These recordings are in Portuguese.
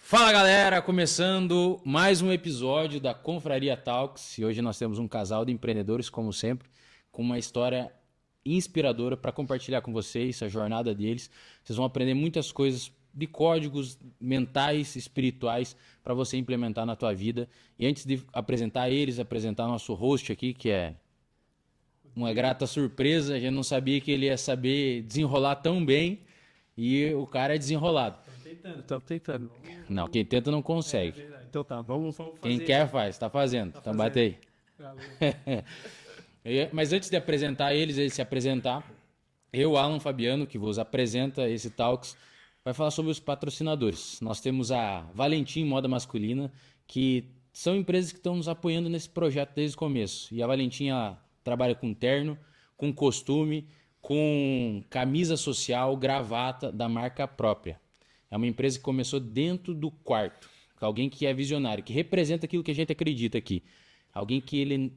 Fala galera, começando mais um episódio da Confraria Talks e hoje nós temos um casal de empreendedores, como sempre, com uma história inspiradora para compartilhar com vocês, a jornada deles. Vocês vão aprender muitas coisas de códigos mentais, espirituais para você implementar na tua vida. E antes de apresentar eles, apresentar nosso host aqui, que é uma grata surpresa, a gente não sabia que ele ia saber desenrolar tão bem e o cara é desenrolado. Estamos tentando. Não, quem tenta não consegue. Então tá, vamos fazer. Quem quer faz, tá fazendo. Então bate aí. Mas antes de apresentar eles se apresentar, eu, Alan Fabiano, que vos apresenta esse Talks, vai falar sobre os patrocinadores. Nós temos a Valentim Moda Masculina, que são empresas que estão nos apoiando nesse projeto desde o começo. E a Valentim trabalha com terno, com costume, com camisa social, gravata da marca própria. É uma empresa que começou dentro do quarto. Alguém que é visionário, que representa aquilo que a gente acredita aqui. Alguém que ele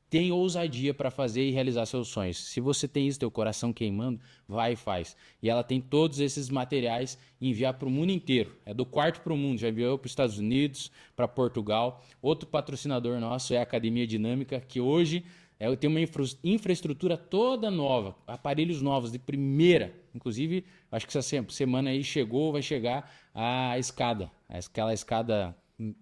tem ousadia para fazer e realizar seus sonhos. Se você tem isso, teu coração queimando, vai e faz. E ela tem todos esses materiais e enviar para o mundo inteiro. É do quarto para o mundo. Já enviou para os Estados Unidos, para Portugal. Outro patrocinador nosso é a Academia Dinâmica, que hoje tem uma infraestrutura toda nova, aparelhos novos de primeira. Inclusive, acho que essa semana aí vai chegar a escada. Aquela escada,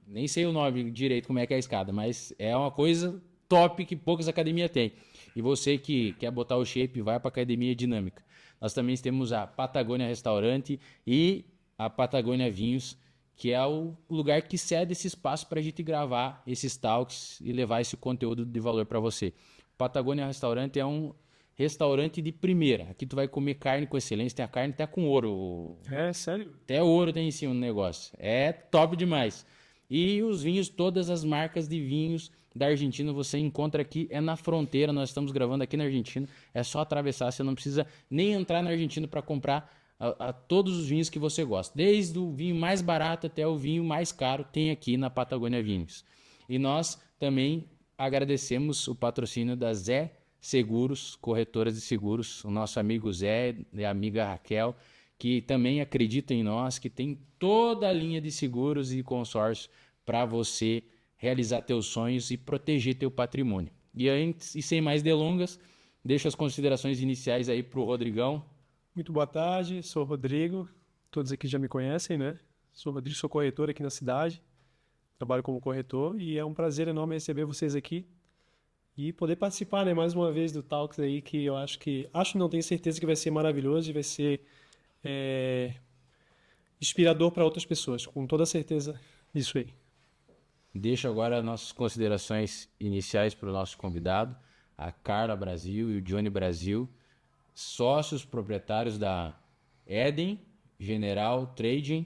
nem sei o nome direito como é que é a escada, mas é uma coisa top que poucas academias têm. E você que quer botar o shape, vai para a Academia Dinâmica. Nós também temos a Patagônia Restaurante e a Patagônia Vinhos, que é o lugar que cede esse espaço para a gente gravar esses talks e levar esse conteúdo de valor para você. Patagônia Restaurante é um restaurante de primeira. Aqui tu vai comer carne com excelência, tem a carne até com ouro. É, sério? Até ouro tem em cima no negócio. É top demais. E os vinhos, todas as marcas de vinhos da Argentina você encontra aqui, é na fronteira, nós estamos gravando aqui na Argentina, é só atravessar, você não precisa nem entrar na Argentina para comprar a todos os vinhos que você gosta. Desde o vinho mais barato até o vinho mais caro tem aqui na Patagônia Vinhos. E nós também agradecemos o patrocínio da Zé Seguros, corretoras de seguros, o nosso amigo Zé e a amiga Raquel, que também acreditam em nós, que tem toda a linha de seguros e consórcio para você realizar teus sonhos e proteger teu patrimônio. E sem mais delongas, deixo as considerações iniciais aí para o Rodrigão. Muito boa tarde, sou o Rodrigo, todos aqui já me conhecem, né? Sou o Rodrigo, sou corretor aqui na cidade, trabalho como corretor e é um prazer enorme receber vocês aqui e poder participar, né, mais uma vez do Talks aí, que eu não tenho certeza que vai ser maravilhoso e vai ser inspirador para outras pessoas, com toda certeza isso aí. Deixo agora nossas considerações iniciais para o nosso convidado, a Carla Brasil e o Johnny Brasil, sócios proprietários da Eden General Trading,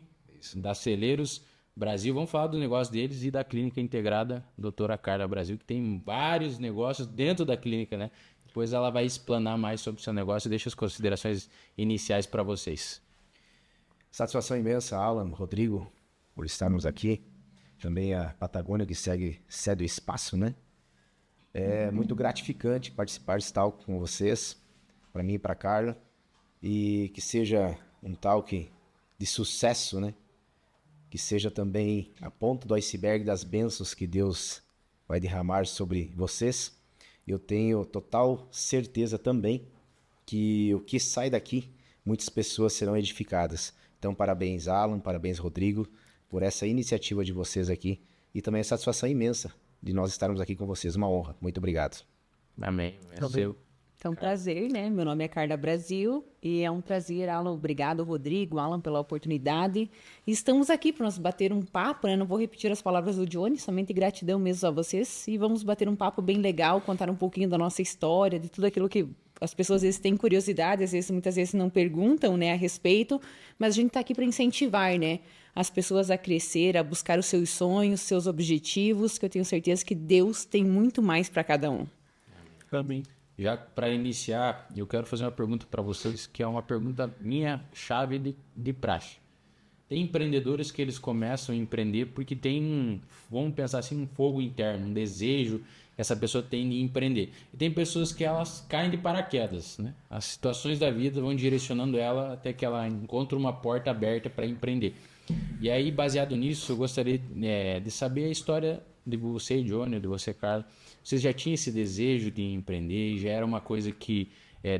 da Celeiros Brasil. Vamos falar do negócio deles e da clínica integrada doutora Carla Brasil, que tem vários negócios dentro da clínica, né? Depois ela vai explanar mais sobre o seu negócio e deixa as considerações iniciais para vocês. Satisfação imensa, Alan, Rodrigo, por estarmos aqui. Também a Patagônia, que cede o espaço, né? É muito gratificante participar desse talk com vocês, para mim e para a Carla, e que seja um talk de sucesso, né? Que seja também a ponta do iceberg das bênçãos que Deus vai derramar sobre vocês. Eu tenho total certeza também que o que sai daqui, muitas pessoas serão edificadas. Então, parabéns, Alan, parabéns, Rodrigo, por essa iniciativa de vocês aqui e também a satisfação imensa de nós estarmos aqui com vocês. Uma honra. Muito obrigado. Amém. É seu. Então, prazer, né? Meu nome é Carla Brasil e é um prazer, Alan. Obrigado, Rodrigo, Alan, pela oportunidade. Estamos aqui para nós bater um papo, né? Não vou repetir as palavras do Johnny, somente gratidão mesmo a vocês. E vamos bater um papo bem legal, contar um pouquinho da nossa história, de tudo aquilo que as pessoas às vezes têm curiosidade, muitas vezes não perguntam, né, a respeito, mas a gente está aqui para incentivar, né, as pessoas a crescer, a buscar os seus sonhos, seus objetivos, que eu tenho certeza que Deus tem muito mais para cada um. Amém. Já para iniciar, eu quero fazer uma pergunta para vocês, que é uma pergunta minha chave de praxe. Tem empreendedores que eles começam a empreender porque tem vamos pensar assim, um fogo interno, um desejo que essa pessoa tem de empreender. E tem pessoas que elas caem de paraquedas, né? As situações da vida vão direcionando ela até que ela encontre uma porta aberta para empreender. E aí, baseado nisso, eu gostaria de saber a história de você, Johnny, de você, Carlos. Vocês já tinham esse desejo de empreender? Já era uma coisa que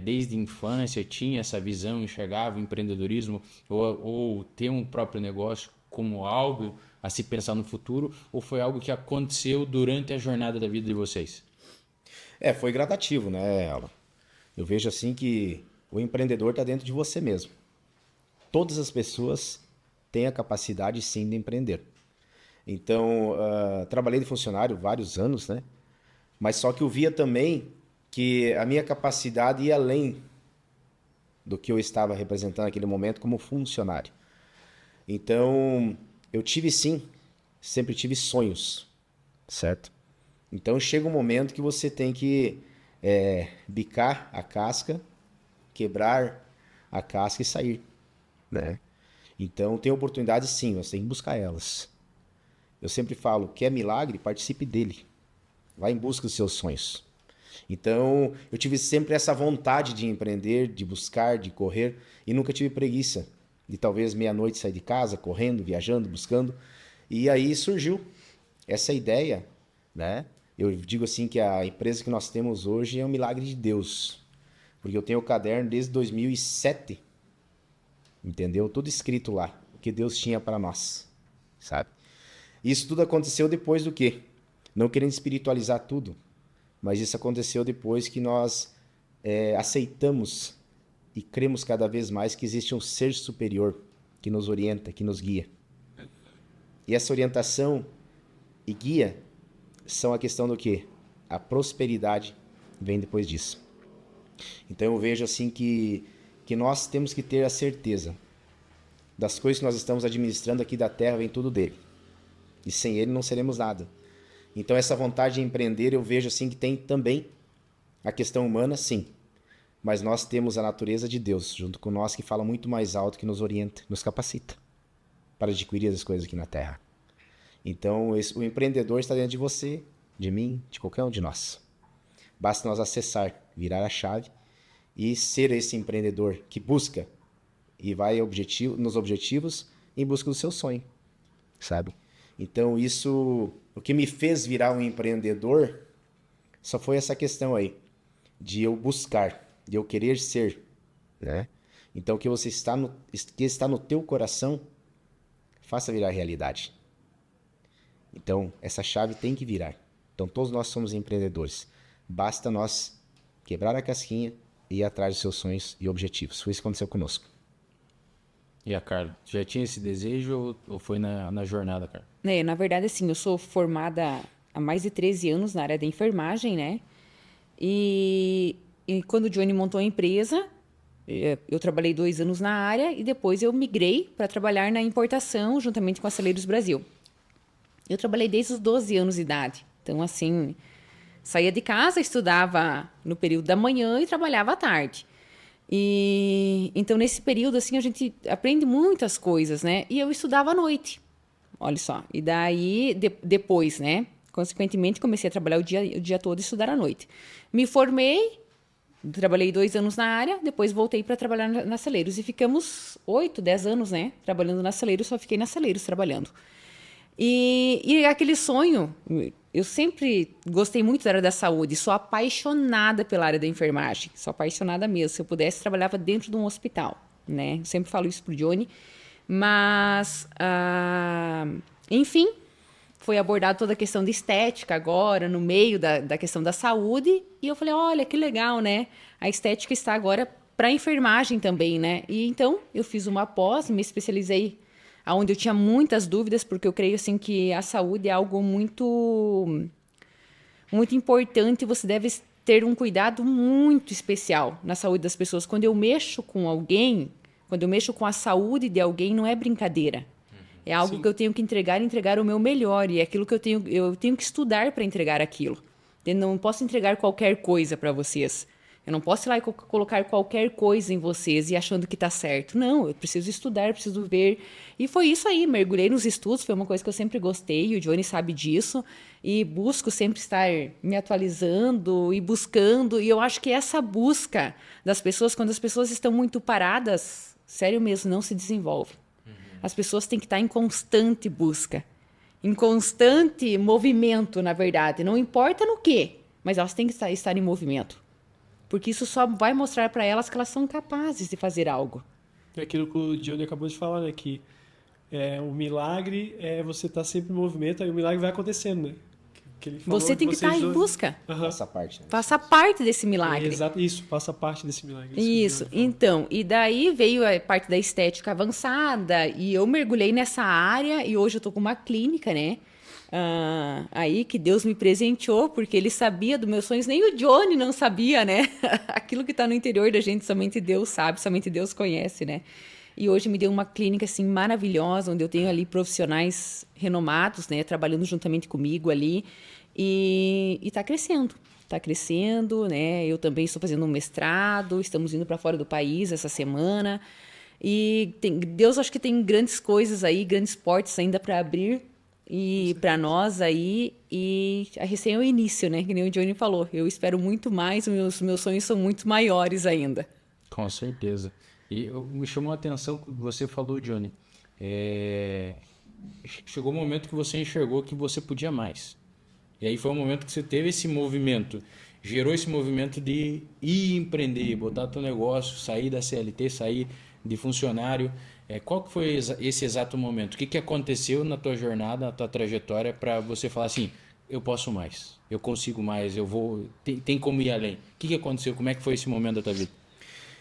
desde a infância tinha essa visão, enxergava o empreendedorismo ou ter um próprio negócio como algo a se pensar no futuro? Ou foi algo que aconteceu durante a jornada da vida de vocês? Foi gradativo, né, Alan? Eu vejo assim que o empreendedor está dentro de você mesmo. Todas as pessoas têm a capacidade, sim, de empreender. Então, trabalhei de funcionário vários anos, né? Mas só que eu via também que a minha capacidade ia além do que eu estava representando naquele momento como funcionário. Então, eu tive sim, sempre tive sonhos, certo? Então, chega um momento que você tem que bicar a casca, quebrar a casca e sair, né? Então, tem oportunidades sim, você tem que buscar elas. Eu sempre falo, quer milagre? Participe dele. Vá em busca dos seus sonhos. Então, eu tive sempre essa vontade de empreender, de buscar, de correr, e nunca tive preguiça de talvez meia-noite sair de casa, correndo, viajando, buscando. E aí surgiu essa ideia, né? Eu digo assim que a empresa que nós temos hoje é um milagre de Deus, porque eu tenho o caderno desde 2007, entendeu? Tudo escrito lá, o que Deus tinha para nós, sabe? Isso tudo aconteceu depois do quê? Não querendo espiritualizar tudo, mas isso aconteceu depois que nós aceitamos e cremos cada vez mais que existe um ser superior que nos orienta, que nos guia. E essa orientação e guia são a questão do quê? A prosperidade vem depois disso. Então eu vejo assim que nós temos que ter a certeza das coisas que nós estamos administrando aqui da terra, vem tudo dele. E sem ele não seremos nada. Então essa vontade de empreender eu vejo assim que tem também a questão humana, sim. Mas nós temos a natureza de Deus junto com nós que fala muito mais alto, que nos orienta, nos capacita para adquirir as coisas aqui na terra. Então o empreendedor está dentro de você, de mim, de qualquer um de nós. Basta nós acessar, virar a chave e ser esse empreendedor que busca e vai nos objetivos em busca do seu sonho, sabe? Então isso, o que me fez virar um empreendedor só foi essa questão aí, de eu buscar, de eu querer ser, né? Então o que que está no teu coração, faça virar realidade. Então essa chave tem que virar. Então todos nós somos empreendedores. Basta nós quebrar a casquinha e ir atrás dos seus sonhos e objetivos. Foi isso que aconteceu conosco. E a Carla, já tinha esse desejo ou foi na jornada, Carla? Na verdade, assim, eu sou formada há mais de 13 anos na área da enfermagem, né? E quando o Johnny montou a empresa, eu trabalhei 2 anos na área e depois eu migrei para trabalhar na importação juntamente com a Celeiros Brasil. Eu trabalhei desde os 12 anos de idade. Então, assim, saía de casa, estudava no período da manhã e trabalhava à tarde. E então, nesse período, assim, a gente aprende muitas coisas, né? E eu estudava à noite, olha só. E daí, depois, né? Consequentemente, comecei a trabalhar o dia todo e estudar à noite. Me formei, trabalhei 2 anos na área, depois voltei para trabalhar na Celeiros. E ficamos 8, 10 anos, né? Trabalhando na Celeiros, só fiquei na Celeiros trabalhando. E aquele sonho, eu sempre gostei muito da área da saúde, sou apaixonada pela área da enfermagem, sou apaixonada mesmo. Se eu pudesse, trabalhava dentro de um hospital, né? Eu sempre falo isso pro Johnny, mas, enfim, foi abordada toda a questão de estética agora, no meio da questão da saúde, e eu falei, olha, que legal, né? A estética está agora para a enfermagem também, né? E então, eu fiz uma pós, me especializei onde eu tinha muitas dúvidas, porque eu creio assim que a saúde é algo muito, muito importante, você deve ter um cuidado muito especial na saúde das pessoas. Quando eu mexo com alguém, quando eu mexo com a saúde de alguém, não é brincadeira. É algo que eu tenho que entregar o meu melhor, e é aquilo que eu tenho que estudar para entregar aquilo. Eu não posso entregar qualquer coisa para vocês. Eu não posso ir lá e colocar qualquer coisa em vocês e achando que está certo. Não, eu preciso estudar, preciso ver. E foi isso aí, mergulhei nos estudos, foi uma coisa que eu sempre gostei, o Johnny sabe disso. E busco sempre estar me atualizando e buscando. E eu acho que essa busca das pessoas, quando as pessoas estão muito paradas, sério mesmo, não se desenvolve. As pessoas têm que estar em constante busca, em constante movimento, na verdade. Não importa no quê, mas elas têm que estar em movimento. Porque isso só vai mostrar para elas que elas são capazes de fazer algo. É aquilo que o Johnny acabou de falar, né? Que o milagre é você estar sempre em movimento, aí o milagre vai acontecendo, né? Que ele falou Você tem que estar em dois- busca. Aham. Essa parte, né? Faça parte desse milagre. Exato, isso, faça parte desse milagre. Isso, que o Johnny então, e daí veio a parte da estética avançada e eu mergulhei nessa área e hoje eu tô com uma clínica, né? Aí que Deus me presenteou, porque ele sabia dos meus sonhos, nem o Johnny não sabia, né? Aquilo que tá no interior da gente, somente Deus sabe, somente Deus conhece, né? E hoje me deu uma clínica, assim, maravilhosa, onde eu tenho ali profissionais renomados, né? Trabalhando juntamente comigo ali e tá crescendo, né? Eu também estou fazendo um mestrado, estamos indo para fora do país essa semana. E Deus acho que tem grandes coisas aí, grandes portas ainda para abrir e para nós aí. E a recém é o início, né? Que nem o Johnny falou. Eu espero muito mais, meus sonhos são muito maiores ainda. Com certeza. E me chamou a atenção o que você falou, Johnny. Chegou o momento que você enxergou que você podia mais. E aí foi o momento que você teve esse movimento, gerou esse movimento de ir empreender, botar teu negócio, sair da CLT, sair de funcionário. Qual que foi esse exato momento? O que aconteceu na tua jornada, na tua trajetória para você falar assim, eu posso mais, eu consigo mais, eu vou, tem como ir além? O que aconteceu? Como é que foi esse momento da tua vida?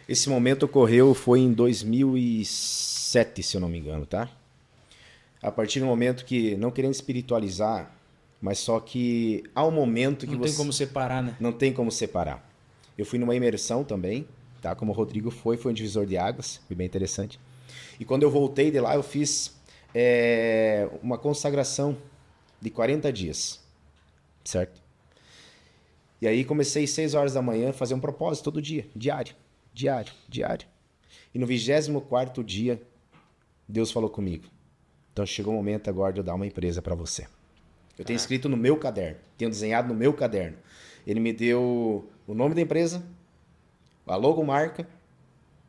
Esse momento ocorreu, foi em 2007, se eu não me engano, tá? A partir do momento que, não querendo espiritualizar, mas só que há um momento que Não tem como separar, né? Não tem como separar. Eu fui numa imersão também, tá? Como o Rodrigo foi um divisor de águas, foi bem interessante. E quando eu voltei de lá, eu fiz uma consagração de 40 dias, certo? E aí comecei 6 horas da manhã a fazer um propósito todo dia, diário. E no 24º dia, Deus falou comigo. Então chegou o momento agora de eu dar uma empresa para você. Eu tenho escrito no meu caderno, tenho desenhado no meu caderno. Ele me deu o nome da empresa, a logomarca,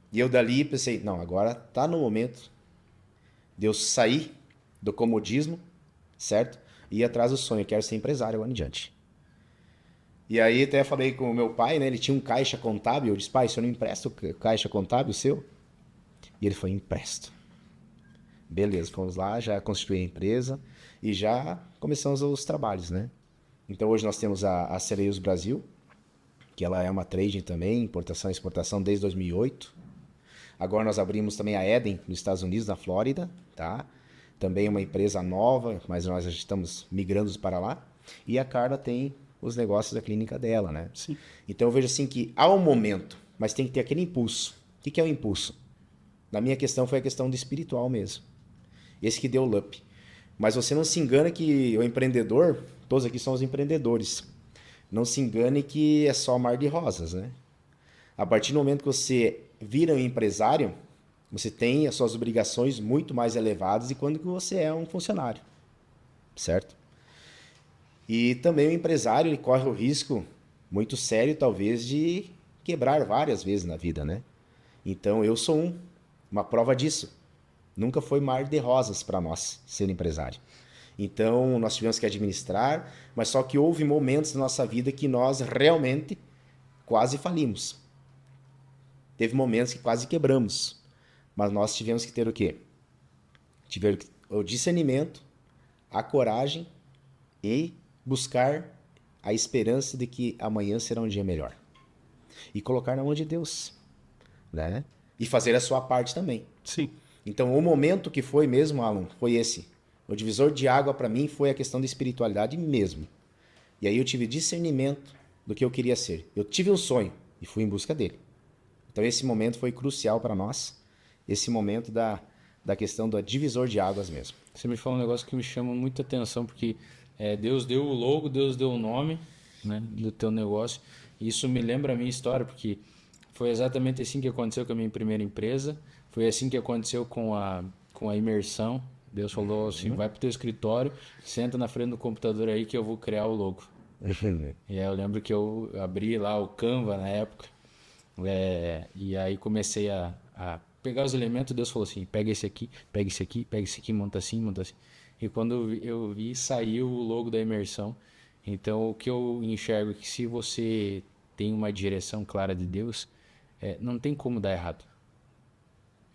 e eu dali pensei, não, agora tá no momento de eu sair do comodismo, certo? E ir atrás do sonho, eu quero ser empresário agora em diante. E aí até falei com o meu pai, né? Ele tinha um caixa contábil. Eu disse, pai, o senhor não empresta o caixa contábil seu? E ele falou, empresto. Beleza, fomos lá, já constituí a empresa e já começamos os trabalhos, né? Então hoje nós temos a Cereus Brasil, que ela é uma trading também, importação e exportação desde 2008. Agora nós abrimos também a Eden, nos Estados Unidos, na Flórida, tá? Também uma empresa nova, mas nós já estamos migrando para lá. E a Carla tem os negócios da clínica dela, né? Sim. Então eu vejo assim que há um momento, mas tem que ter aquele impulso. O que é o impulso? Na minha questão foi a questão do espiritual mesmo. Esse que deu o up. Mas você não se engana que o empreendedor, todos aqui somos empreendedores, não se engane que é só mar de rosas, né? A partir do momento que você vira um empresário, você tem as suas obrigações muito mais elevadas de quando que você é um funcionário, certo? E também o empresário ele corre o risco muito sério, talvez, de quebrar várias vezes na vida, né? Então, eu sou uma prova disso. Nunca foi mar de rosas para nós ser empresário. Então, nós tivemos que administrar, mas só que houve momentos na nossa vida que nós realmente quase falimos. Teve momentos que quase quebramos, mas nós tivemos que ter o quê? Tivemos o discernimento, a coragem e buscar a esperança de que amanhã será um dia melhor. E colocar na mão de Deus, né? E fazer a sua parte também. Sim. Então, o momento que foi mesmo, Alan, foi esse. O divisor de água para mim foi a questão da espiritualidade mesmo. E aí eu tive discernimento do que eu queria ser. Eu tive um sonho e fui em busca dele. Então, esse momento foi crucial para nós. Esse momento da questão do divisor de águas mesmo. Você me falou um negócio que me chama muita atenção, porque Deus deu o logo, Deus deu o nome, né, do teu negócio. E isso me lembra a minha história, porque foi exatamente assim que aconteceu com a minha primeira empresa. Foi assim que aconteceu com a imersão. Deus falou assim, vai pro teu escritório, senta na frente do computador aí que eu vou criar o logo. E aí eu lembro que eu abri lá o Canva na época, e aí comecei a pegar os elementos, Deus falou assim, pega esse aqui, pega esse aqui, pega esse aqui, monta assim, monta assim. E quando eu vi, saiu o logo da imersão. Então, o que eu enxergo é que se você tem uma direção clara de Deus, não tem como dar errado.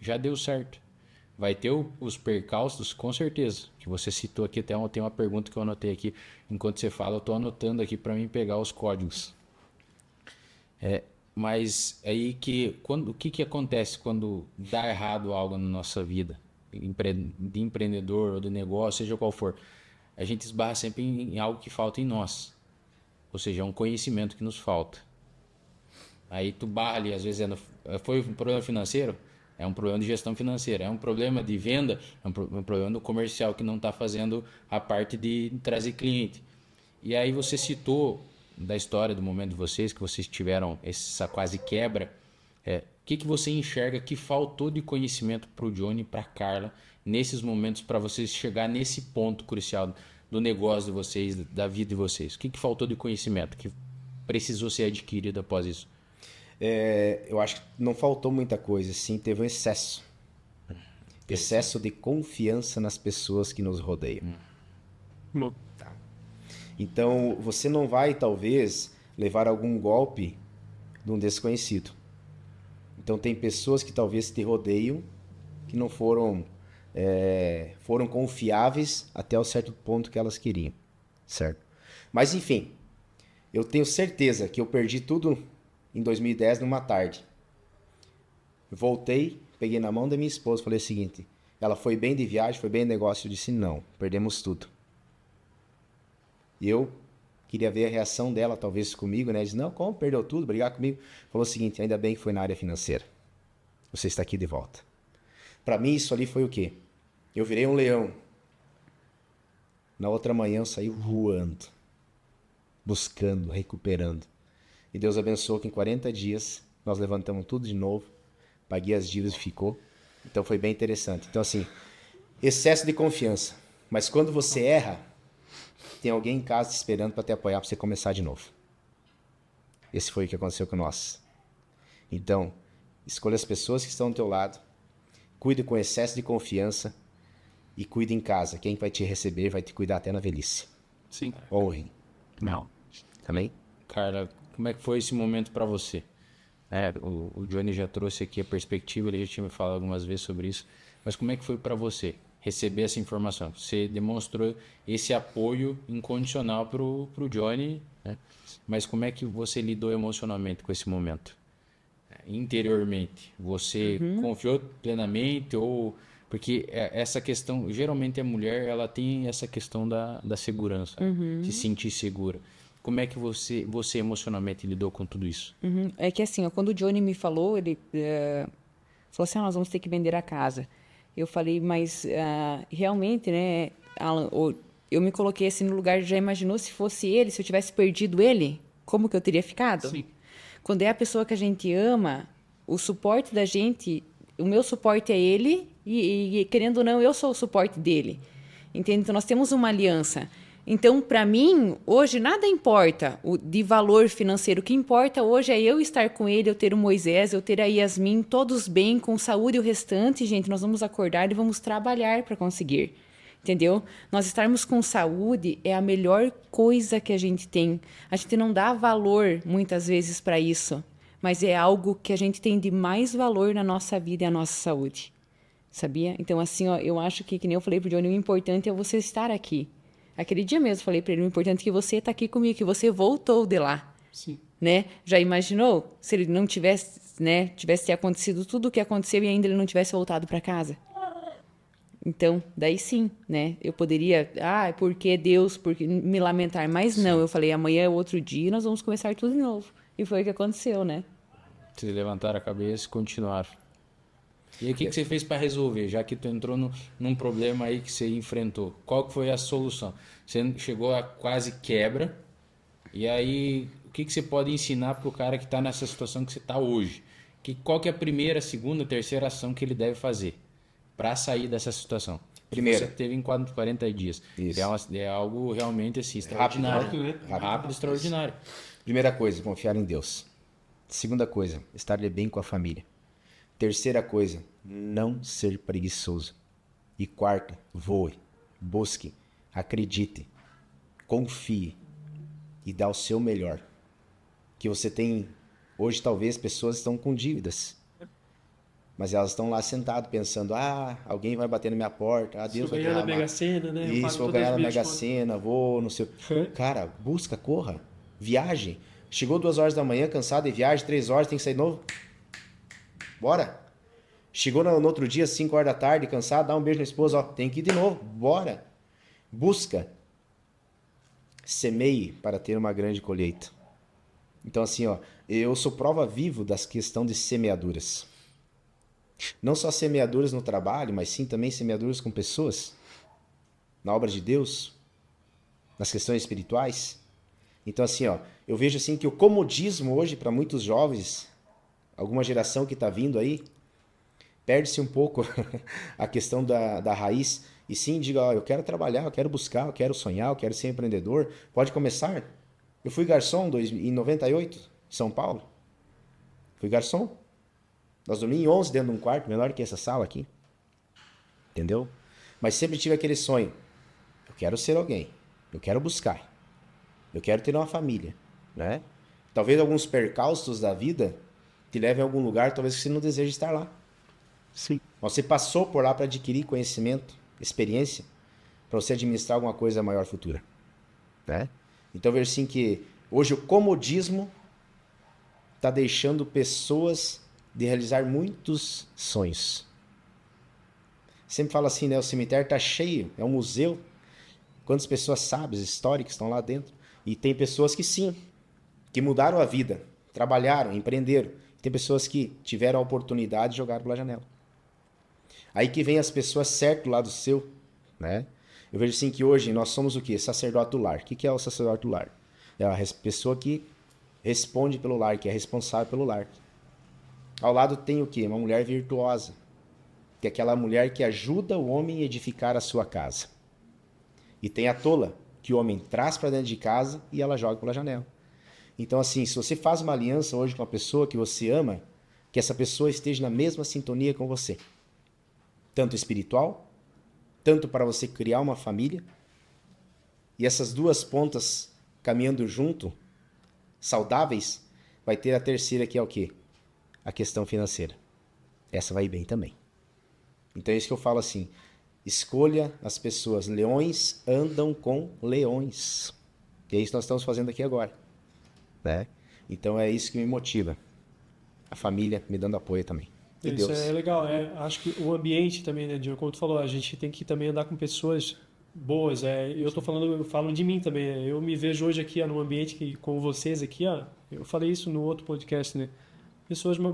Já deu certo. Vai ter os percalços, com certeza, que você citou aqui. Até tem uma pergunta que eu anotei aqui. Enquanto você fala, eu estou anotando aqui para mim pegar os códigos. Mas aí o que acontece quando dá errado algo na nossa vida? De empreendedor ou de negócio, seja qual for. A gente esbarra sempre em algo que falta em nós. Ou seja, é um conhecimento que nos falta. Aí tu barra ali, às vezes foi um problema financeiro, é um problema de gestão financeira, é um problema de venda, é um problema do comercial que não está fazendo a parte de trazer cliente. E aí você citou da história, do momento de vocês, que vocês tiveram essa quase quebra. O que você enxerga que faltou de conhecimento para o Johnny e para a Carla nesses momentos para vocês chegar nesse ponto crucial do negócio de vocês, da vida de vocês? O que faltou de conhecimento que precisou ser adquirido após isso? Eu acho que não faltou muita coisa, sim, teve um excesso. Excesso de confiança nas pessoas que nos rodeiam. Tá. Então, você não vai, talvez, levar algum golpe de um desconhecido. Então, tem pessoas que talvez te rodeiam que não foram confiáveis até o certo ponto que elas queriam, certo? Mas, enfim, eu tenho certeza que eu perdi tudo em 2010 numa tarde. Voltei, peguei na mão da minha esposa, falei o seguinte, ela foi bem de viagem, foi bem de negócio, eu disse não, perdemos tudo. E eu queria ver a reação dela, talvez comigo, né? Disse, não, como? Perdeu tudo? Brigar comigo? Falou o seguinte, ainda bem que foi na área financeira. Você está aqui de volta. Para mim, isso ali foi o quê? Eu virei um leão. Na outra manhã, eu saí voando, buscando, recuperando. E Deus abençoou que em 40 dias nós levantamos tudo de novo, paguei as dívidas e ficou. Então foi bem interessante. Então assim, excesso de confiança. Mas quando você erra, tem alguém em casa te esperando para te apoiar para você começar de novo. Esse foi o que aconteceu com nós. Então, escolha as pessoas que estão do teu lado, cuide com excesso de confiança e cuide em casa. Quem vai te receber vai te cuidar até na velhice. Sim. Honre. Não. Também? Carla, como é que foi esse momento para você? O Johnny já trouxe aqui a perspectiva, ele já tinha me falado algumas vezes sobre isso, mas como é que foi para você receber essa informação? Você demonstrou esse apoio incondicional pro Johnny, né? Mas como é que você lidou emocionalmente com esse momento? Interiormente, você confiou plenamente ou... Porque essa questão, geralmente a mulher, ela tem essa questão da segurança, se sentir segura. Como é que você emocionalmente lidou com tudo isso? É que assim, ó, quando o Johnny me falou, ele falou assim, nós vamos ter que vender a casa. Eu falei, mas realmente, né, Alan, eu me coloquei assim no lugar, já imaginou se fosse ele, se eu tivesse perdido ele, como que eu teria ficado? Sim. Quando é a pessoa que a gente ama, o suporte da gente, o meu suporte é ele e querendo ou não, eu sou o suporte dele. Entende? Então, nós temos uma aliança. Então, para mim, hoje nada importa de valor financeiro. O que importa hoje é eu estar com ele, eu ter o Moisés, eu ter a Yasmin, todos bem, com saúde e o restante, gente, nós vamos acordar e vamos trabalhar para conseguir. Entendeu? Nós estarmos com saúde é a melhor coisa que a gente tem. A gente não dá valor, muitas vezes, para isso. Mas é algo que a gente tem de mais valor na nossa vida e a nossa saúde. Sabia? Então, assim, ó, eu acho que nem eu falei pro Johnny, o importante é você estar aqui. Aquele dia mesmo eu falei para ele, o importante é que você está aqui comigo, que você voltou de lá. Sim. Né? Já imaginou se ele não tivesse, né, tivesse acontecido tudo o que aconteceu e ainda ele não tivesse voltado para casa? Então, daí sim, né? Eu poderia, por que Deus, porque me lamentar, mas não, eu falei, amanhã é outro dia, nós vamos começar tudo de novo. E foi o que aconteceu, né? Vocês levantaram a cabeça e continuaram. E aí, o que você fez para resolver, já que tu entrou num problema aí que você enfrentou? Qual que foi a solução? Você chegou a quase quebra, e aí o que você pode ensinar para o cara que está nessa situação que você está hoje? Qual que é a primeira, segunda, terceira ação que ele deve fazer para sair dessa situação? Primeiro. Você teve em 40 dias. Isso. É algo realmente assim, extraordinário. Rápido, Rápido, extraordinário. Primeira coisa, confiar em Deus. Segunda coisa, estar bem com a família. Terceira coisa, não ser preguiçoso. E quarta, voe, busque, acredite, confie e dá o seu melhor. Que você tem, hoje talvez pessoas estão com dívidas, mas elas estão lá sentadas pensando, alguém vai bater na minha porta, Deus vai ganhar na derramar. Mega Sena, né? Isso, vou ganhar na Mega Sena, vou, não sei. Cara, busca, corra, viaje. Chegou 2 horas da manhã, cansado de viagem, 3 horas, tem que sair de novo. Bora. Chegou no outro dia, 5 horas da tarde, cansado, dá um beijo na esposa, ó, tem que ir de novo, bora. Busca. Semeie para ter uma grande colheita. Então assim, ó, eu sou prova viva das questões de semeaduras. Não só semeaduras no trabalho, mas sim também semeaduras com pessoas, na obra de Deus, nas questões espirituais. Então assim, ó, eu vejo assim que o comodismo hoje para muitos jovens, alguma geração que está vindo aí, perde-se um pouco a questão da raiz. E sim, diga, ó, eu quero trabalhar, eu quero buscar, eu quero sonhar, eu quero ser empreendedor. Pode começar. Eu fui garçom em 98, em São Paulo. Fui garçom. Nós dormimos em 11 dentro de um quarto, menor que essa sala aqui. Entendeu? Mas sempre tive aquele sonho. Eu quero ser alguém. Eu quero buscar. Eu quero ter uma família. Né? Talvez alguns percalços da vida te levem a algum lugar, talvez que você não deseje estar lá. Sim. Você passou por lá para adquirir conhecimento, experiência, para você administrar alguma coisa maior futura. Né? Então eu vejo assim que hoje o comodismo está deixando pessoas de realizar muitos sonhos. Sempre falo assim, né? O cemitério está cheio, é um museu. Quantas pessoas sábias, históricas estão lá dentro. E tem pessoas que sim, que mudaram a vida, trabalharam, empreenderam. Tem pessoas que tiveram a oportunidade de jogar pela janela. Aí que vem as pessoas certas do lado seu, né? Eu vejo assim que hoje nós somos o quê? Sacerdote do lar. O que é o sacerdote do lar? É a pessoa que responde pelo lar, que é responsável pelo lar. Ao lado tem o quê? Uma mulher virtuosa, que é aquela mulher que ajuda o homem a edificar a sua casa. E tem a tola, que o homem traz para dentro de casa e ela joga pela janela. Então assim, se você faz uma aliança hoje com uma pessoa que você ama, que essa pessoa esteja na mesma sintonia com você. Tanto espiritual, tanto para você criar uma família, e essas duas pontas caminhando junto, saudáveis, vai ter a terceira que é o quê? A questão financeira. Essa vai bem também. Então é isso que eu falo assim, escolha as pessoas, leões andam com leões. E é isso que nós estamos fazendo aqui agora. Né? Então é isso que me motiva. A família me dando apoio também. E Isso Deus. é legal. Acho que o ambiente também, né, Diogo? Como tu falou, a gente tem que também andar com pessoas boas. Eu falo de mim também. Eu me vejo hoje aqui num ambiente que, com vocês aqui, eu falei isso no outro podcast, né?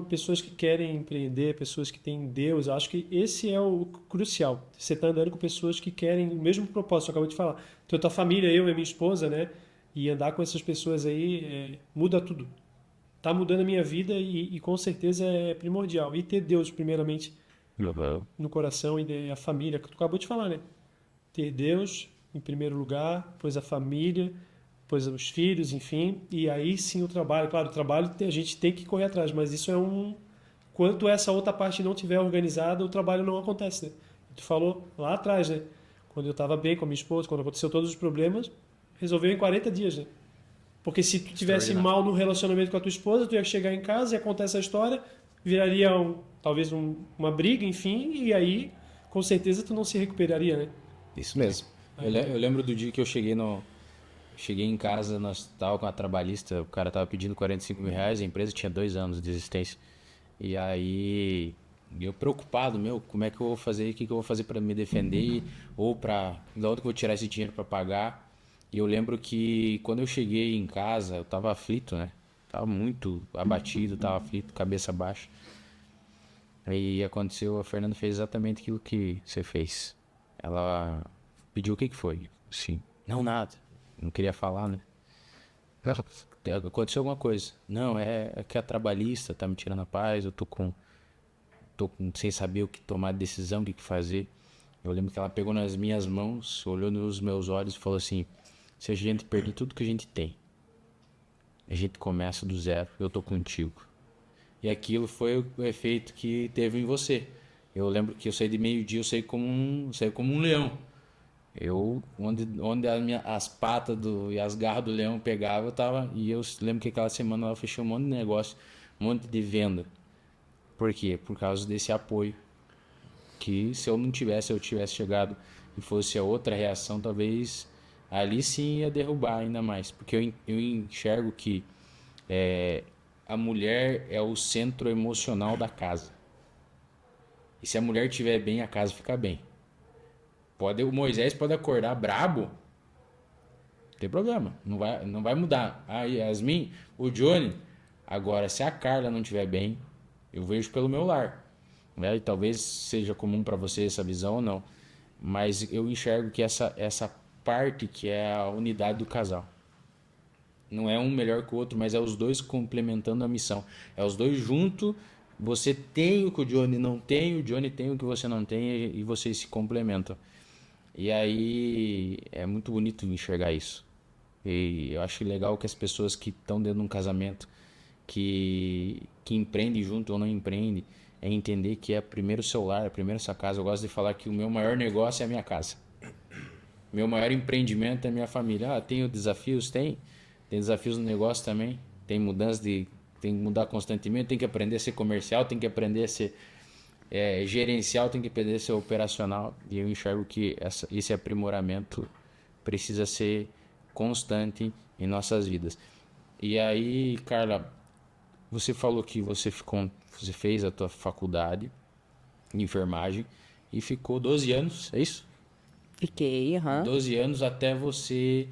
Pessoas que querem empreender, pessoas que têm Deus. Acho que esse é o crucial. Você está andando com pessoas que querem o mesmo propósito, eu acabei de falar. Então, tua família, eu e minha esposa, né? E andar com essas pessoas aí muda tudo. Tá mudando a minha vida e com certeza é primordial. E ter Deus, primeiramente, no coração e a família, que tu acabou de falar, né? Ter Deus em primeiro lugar, depois a família, depois os filhos, enfim. E aí sim o trabalho. Claro, o trabalho a gente tem que correr atrás, mas isso é Quanto essa outra parte não tiver organizada, o trabalho não acontece, né? Tu falou lá atrás, né? Quando eu estava bem com a minha esposa, quando aconteceu todos os problemas, resolveu em 40 dias, né? Porque se tu tivesse mal no relacionamento com a tua esposa, tu ia chegar em casa e acontece a história, viraria talvez uma briga, enfim, e aí com certeza tu não se recuperaria, né? Isso mesmo. Eu lembro do dia que eu cheguei em casa, nós tava com a trabalhista, o cara tava pedindo 45 mil reais, a empresa tinha 2 anos de existência. E aí, eu preocupado, como é que eu vou fazer, o que eu vou fazer para me defender, ou da onde que eu vou tirar esse dinheiro para pagar. E eu lembro que quando eu cheguei em casa, eu tava aflito, né? Tava muito abatido, tava aflito, cabeça baixa. Aí aconteceu, a Fernanda fez exatamente aquilo que você fez. Ela pediu o que foi? Sim. Não, nada. Não queria falar, né? Aconteceu alguma coisa. Não, é que a trabalhista tá me tirando a paz, eu tô sem saber o que tomar de decisão, o que fazer. Eu lembro que ela pegou nas minhas mãos, olhou nos meus olhos e falou assim: se a gente perder tudo que a gente tem, a gente começa do zero, eu tô contigo. E aquilo foi o efeito que teve em você. Eu lembro que eu saí de meio-dia, eu saí como um leão. Onde as patas e as garras do leão pegavam, eu tava. E eu lembro que aquela semana ela fechou um monte de negócio, um monte de venda. Por quê? Por causa desse apoio. Que se eu tivesse chegado e fosse a outra reação, talvez ali sim ia derrubar ainda mais. Porque eu enxergo que a mulher é o centro emocional da casa. E se a mulher estiver bem, a casa fica bem. O Moisés pode acordar brabo, não tem problema, não vai mudar. A Yasmin, o Johnny. Agora, se a Carla não estiver bem, eu vejo pelo meu lar. Né? E talvez seja comum para você essa visão ou não. Mas eu enxergo que essa parte que é a unidade do casal. Não é um melhor que o outro, mas é os dois complementando a missão. É os dois juntos. Você tem o que o Johnny não tem, o Johnny tem o que você não tem e vocês se complementam. E aí é muito bonito enxergar isso. E eu acho legal que as pessoas que estão dentro de um casamento, que empreendem junto ou não empreendem, é entender que é primeiro o seu lar, é primeiro a sua casa. Eu gosto de falar que o meu maior negócio é a minha casa. Meu maior empreendimento é a minha família. Tem desafios? Tem desafios no negócio também. Tem mudanças tem que mudar constantemente, tem que aprender a ser comercial, tem que aprender a ser gerencial, tem que aprender a ser operacional. E eu enxergo que esse aprimoramento precisa ser constante em nossas vidas. E aí, Carla, você falou que você fez a tua faculdade de enfermagem e ficou 12 anos, é isso? Fiquei, 12 anos até você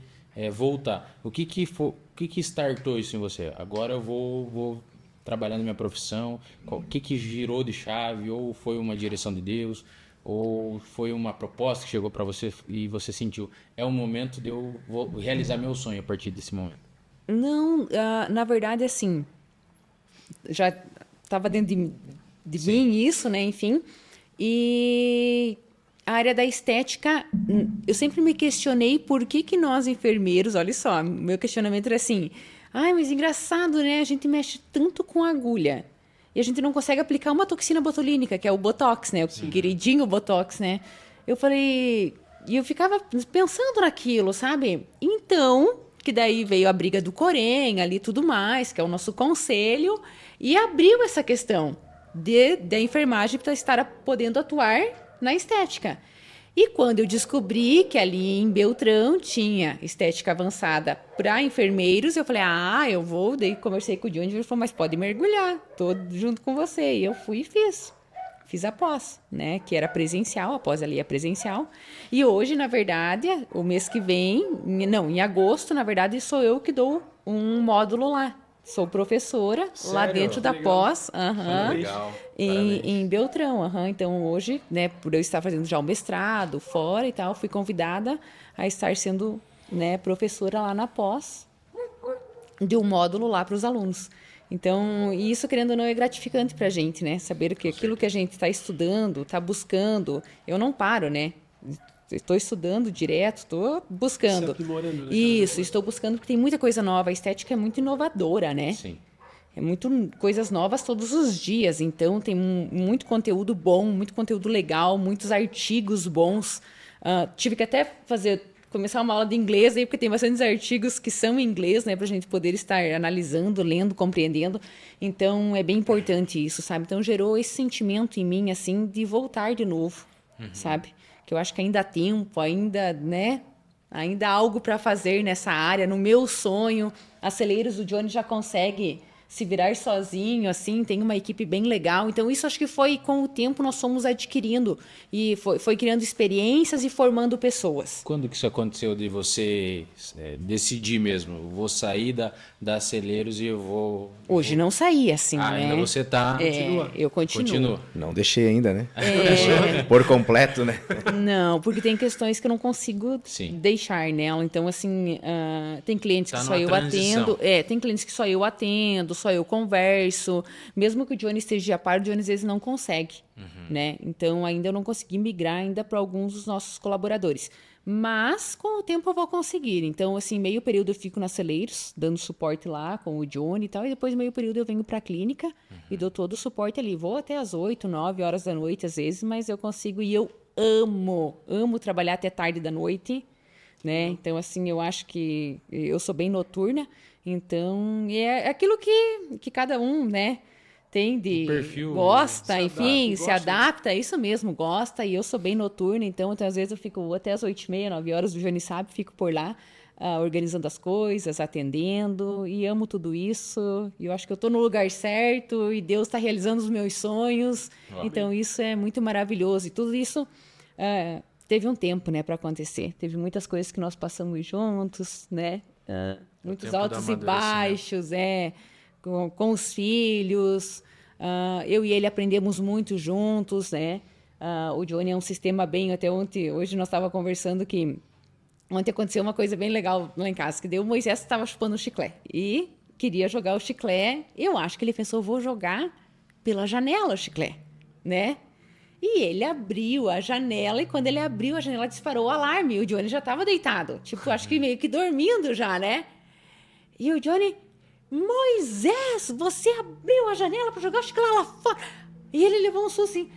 voltar. O que startou isso em você? Agora eu vou trabalhar na minha profissão. O que girou de chave? Ou foi uma direção de Deus? Ou foi uma proposta que chegou para você e você sentiu, é o momento de eu vou realizar meu sonho a partir desse momento? Não, na verdade, assim, já estava dentro de mim isso, né? Enfim. E a área da estética, eu sempre me questionei por que nós enfermeiros, olha só, meu questionamento era assim, mas engraçado, né? A gente mexe tanto com agulha e a gente não consegue aplicar uma toxina botulínica, que é o Botox, né? O queridinho Botox, né? Eu falei, e eu ficava pensando naquilo, sabe? Então, que daí veio a briga do Corém, ali tudo mais, que é o nosso conselho, e abriu essa questão da enfermagem para estar podendo atuar na estética. E quando eu descobri que ali em Beltrão tinha estética avançada para enfermeiros, eu falei, eu vou. Daí conversei com o Johnny e ele falou, mas pode mergulhar, tô junto com você. E eu fui e fiz a pós, né? Que era presencial, a pós ali é presencial. E hoje, na verdade, o mês que vem, em agosto, na verdade, sou eu que dou um módulo lá. Sou professora. Sério? Lá dentro da pós, Legal. em Beltrão. Então, hoje, né, por eu estar fazendo já o mestrado fora e tal, fui convidada a estar sendo, né, professora lá na pós de um módulo lá para os alunos. Então, isso, querendo ou não, é gratificante para a gente, né? Saber que aquilo que a gente está estudando, está buscando, eu não paro, né? Estou estudando direto, estou buscando. Se aprimorando, né? Isso, estou buscando porque tem muita coisa nova. A estética é muito inovadora, né? Sim. É muito coisas novas todos os dias. Então, tem muito conteúdo bom, muito conteúdo legal, muitos artigos bons. Tive que até começar uma aula de inglês aí, porque tem bastantes artigos que são em inglês, né? Para a gente poder estar analisando, lendo, compreendendo. Então, é bem importante isso, sabe? Então, gerou esse sentimento em mim, assim, de voltar de novo, sabe? Que eu acho que ainda há tempo, né? Ainda há algo para fazer nessa área. No meu sonho, Aceleiros, o Johnny já consegue se virar sozinho, assim, tem uma equipe bem legal. Então, isso acho que foi, com o tempo, nós fomos adquirindo e foi criando experiências e formando pessoas. Quando que isso aconteceu de você decidir mesmo? Vou sair da Aceleiros e eu vou... Hoje não saí, assim, né? Ainda você tá... Eu continuo. Continua. Não deixei ainda, né? Por completo, né? Não, porque tem questões que eu não consigo Sim. deixar nela. Então, assim, tem clientes Tá que só numa eu transição. atendo. Tem clientes que só eu atendo, só eu converso. Mesmo que o Johnny esteja a par, o Johnny às vezes não consegue, né? Então, ainda eu não consegui migrar ainda para alguns dos nossos colaboradores. Mas com o tempo eu vou conseguir. Então, assim, meio período eu fico na Celeiros, dando suporte lá com o Johnny e tal, e depois meio período eu venho para a clínica e dou todo o suporte ali. Vou até as 8, 9 horas da noite às vezes, mas eu consigo e eu amo trabalhar até tarde da noite, né? Então, assim, eu acho que eu sou bem noturna, então é aquilo que cada um, né? Tem de perfil, gosta, se enfim, adapta, se adapta, é isso mesmo, gosta, e eu sou bem noturna, então às vezes eu fico até as 8h30, 9 horas, o Johnny sabe, fico por lá, organizando as coisas, atendendo, e amo tudo isso, e eu acho que eu tô no lugar certo, e Deus está realizando os meus sonhos, então isso é muito maravilhoso, e tudo isso teve um tempo, né, para acontecer, teve muitas coisas que nós passamos juntos, né, muitos tempo do altos e amadurecimento. baixos, com os filhos. Eu e ele aprendemos muito juntos, né? O Johnny é um sistema bem... Até hoje nós estávamos conversando que... Ontem aconteceu uma coisa bem legal lá em casa, que deu o Moisés estava chupando o chiclete e queria jogar o chiclete. Eu acho que ele pensou, vou jogar pela janela o chiclete, né? E ele abriu a janela e quando ele abriu a janela disparou o alarme. E o Johnny já estava deitado, tipo, acho que meio que dormindo já, né? E o Johnny... Moisés, você abriu a janela para jogar o chiclete lá fora. E ele levou um susto assim.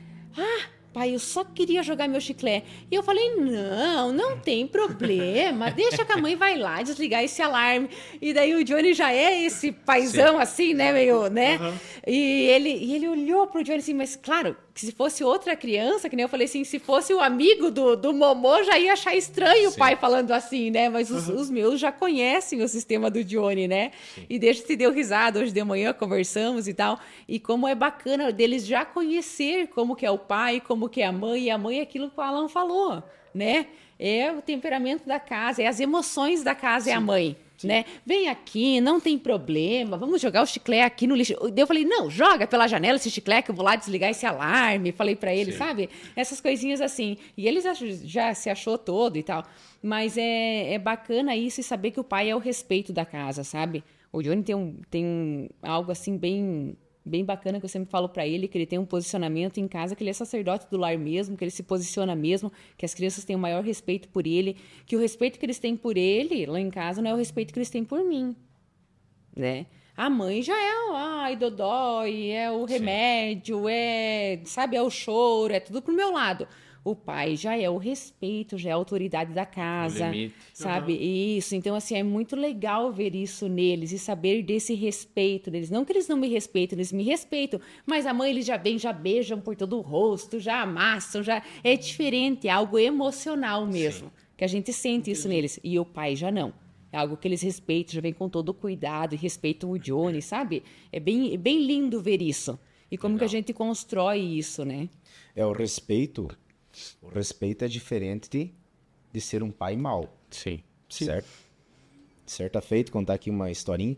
Pai, eu só queria jogar meu chiclete. E eu falei, não tem problema. Deixa que a mãe vai lá desligar esse alarme. E daí o Johnny já é esse paizão assim, né, meio, né? Uhum. E ele olhou pro Johnny assim, mas claro, que se fosse outra criança, que nem eu falei assim, se fosse o amigo do Momô, já ia achar estranho o pai falando assim, né? Mas os meus já conhecem o sistema do Johnny, né? Sim. E deixa se deu risada hoje de manhã, conversamos e tal. E como é bacana deles já conhecer como que é o pai, como que é a mãe. E a mãe é aquilo que o Alan falou, né? É o temperamento da casa, é as emoções da casa, Sim. É a mãe. Né? Vem aqui, não tem problema, vamos jogar o chiclete aqui no lixo. Eu falei, não, joga pela janela esse chiclete que eu vou lá desligar esse alarme. Falei pra ele, Sim. Sabe? Essas coisinhas assim. E ele já se achou todo e tal. Mas é bacana isso e saber que o pai é o respeito da casa, sabe? O Johnny tem algo assim bem bacana que eu sempre falo pra ele, que ele tem um posicionamento em casa, que ele é sacerdote do lar mesmo, que ele se posiciona mesmo, que as crianças têm o maior respeito por ele, que o respeito que eles têm por ele lá em casa não é o respeito que eles têm por mim, né? A mãe já é ai, dodói, é o remédio, sabe, é o choro, é tudo pro meu lado. O pai já é o respeito, já é a autoridade da casa, sabe? Isso, então assim, é muito legal ver isso neles e saber desse respeito deles. Não que eles não me respeitam, eles me respeitam, mas a mãe eles já vêm, já beijam por todo o rosto, já amassam, já é diferente, é algo emocional mesmo, Sim. que a gente sente isso neles. E o pai já não. É algo que eles respeitam, já vem com todo o cuidado e respeitam o Johnny, sabe? É bem lindo ver isso. E como que a gente constrói isso, né? O respeito... O respeito é diferente de ser um pai mau. Sim. Certo? Certa feita, contar aqui uma historinha.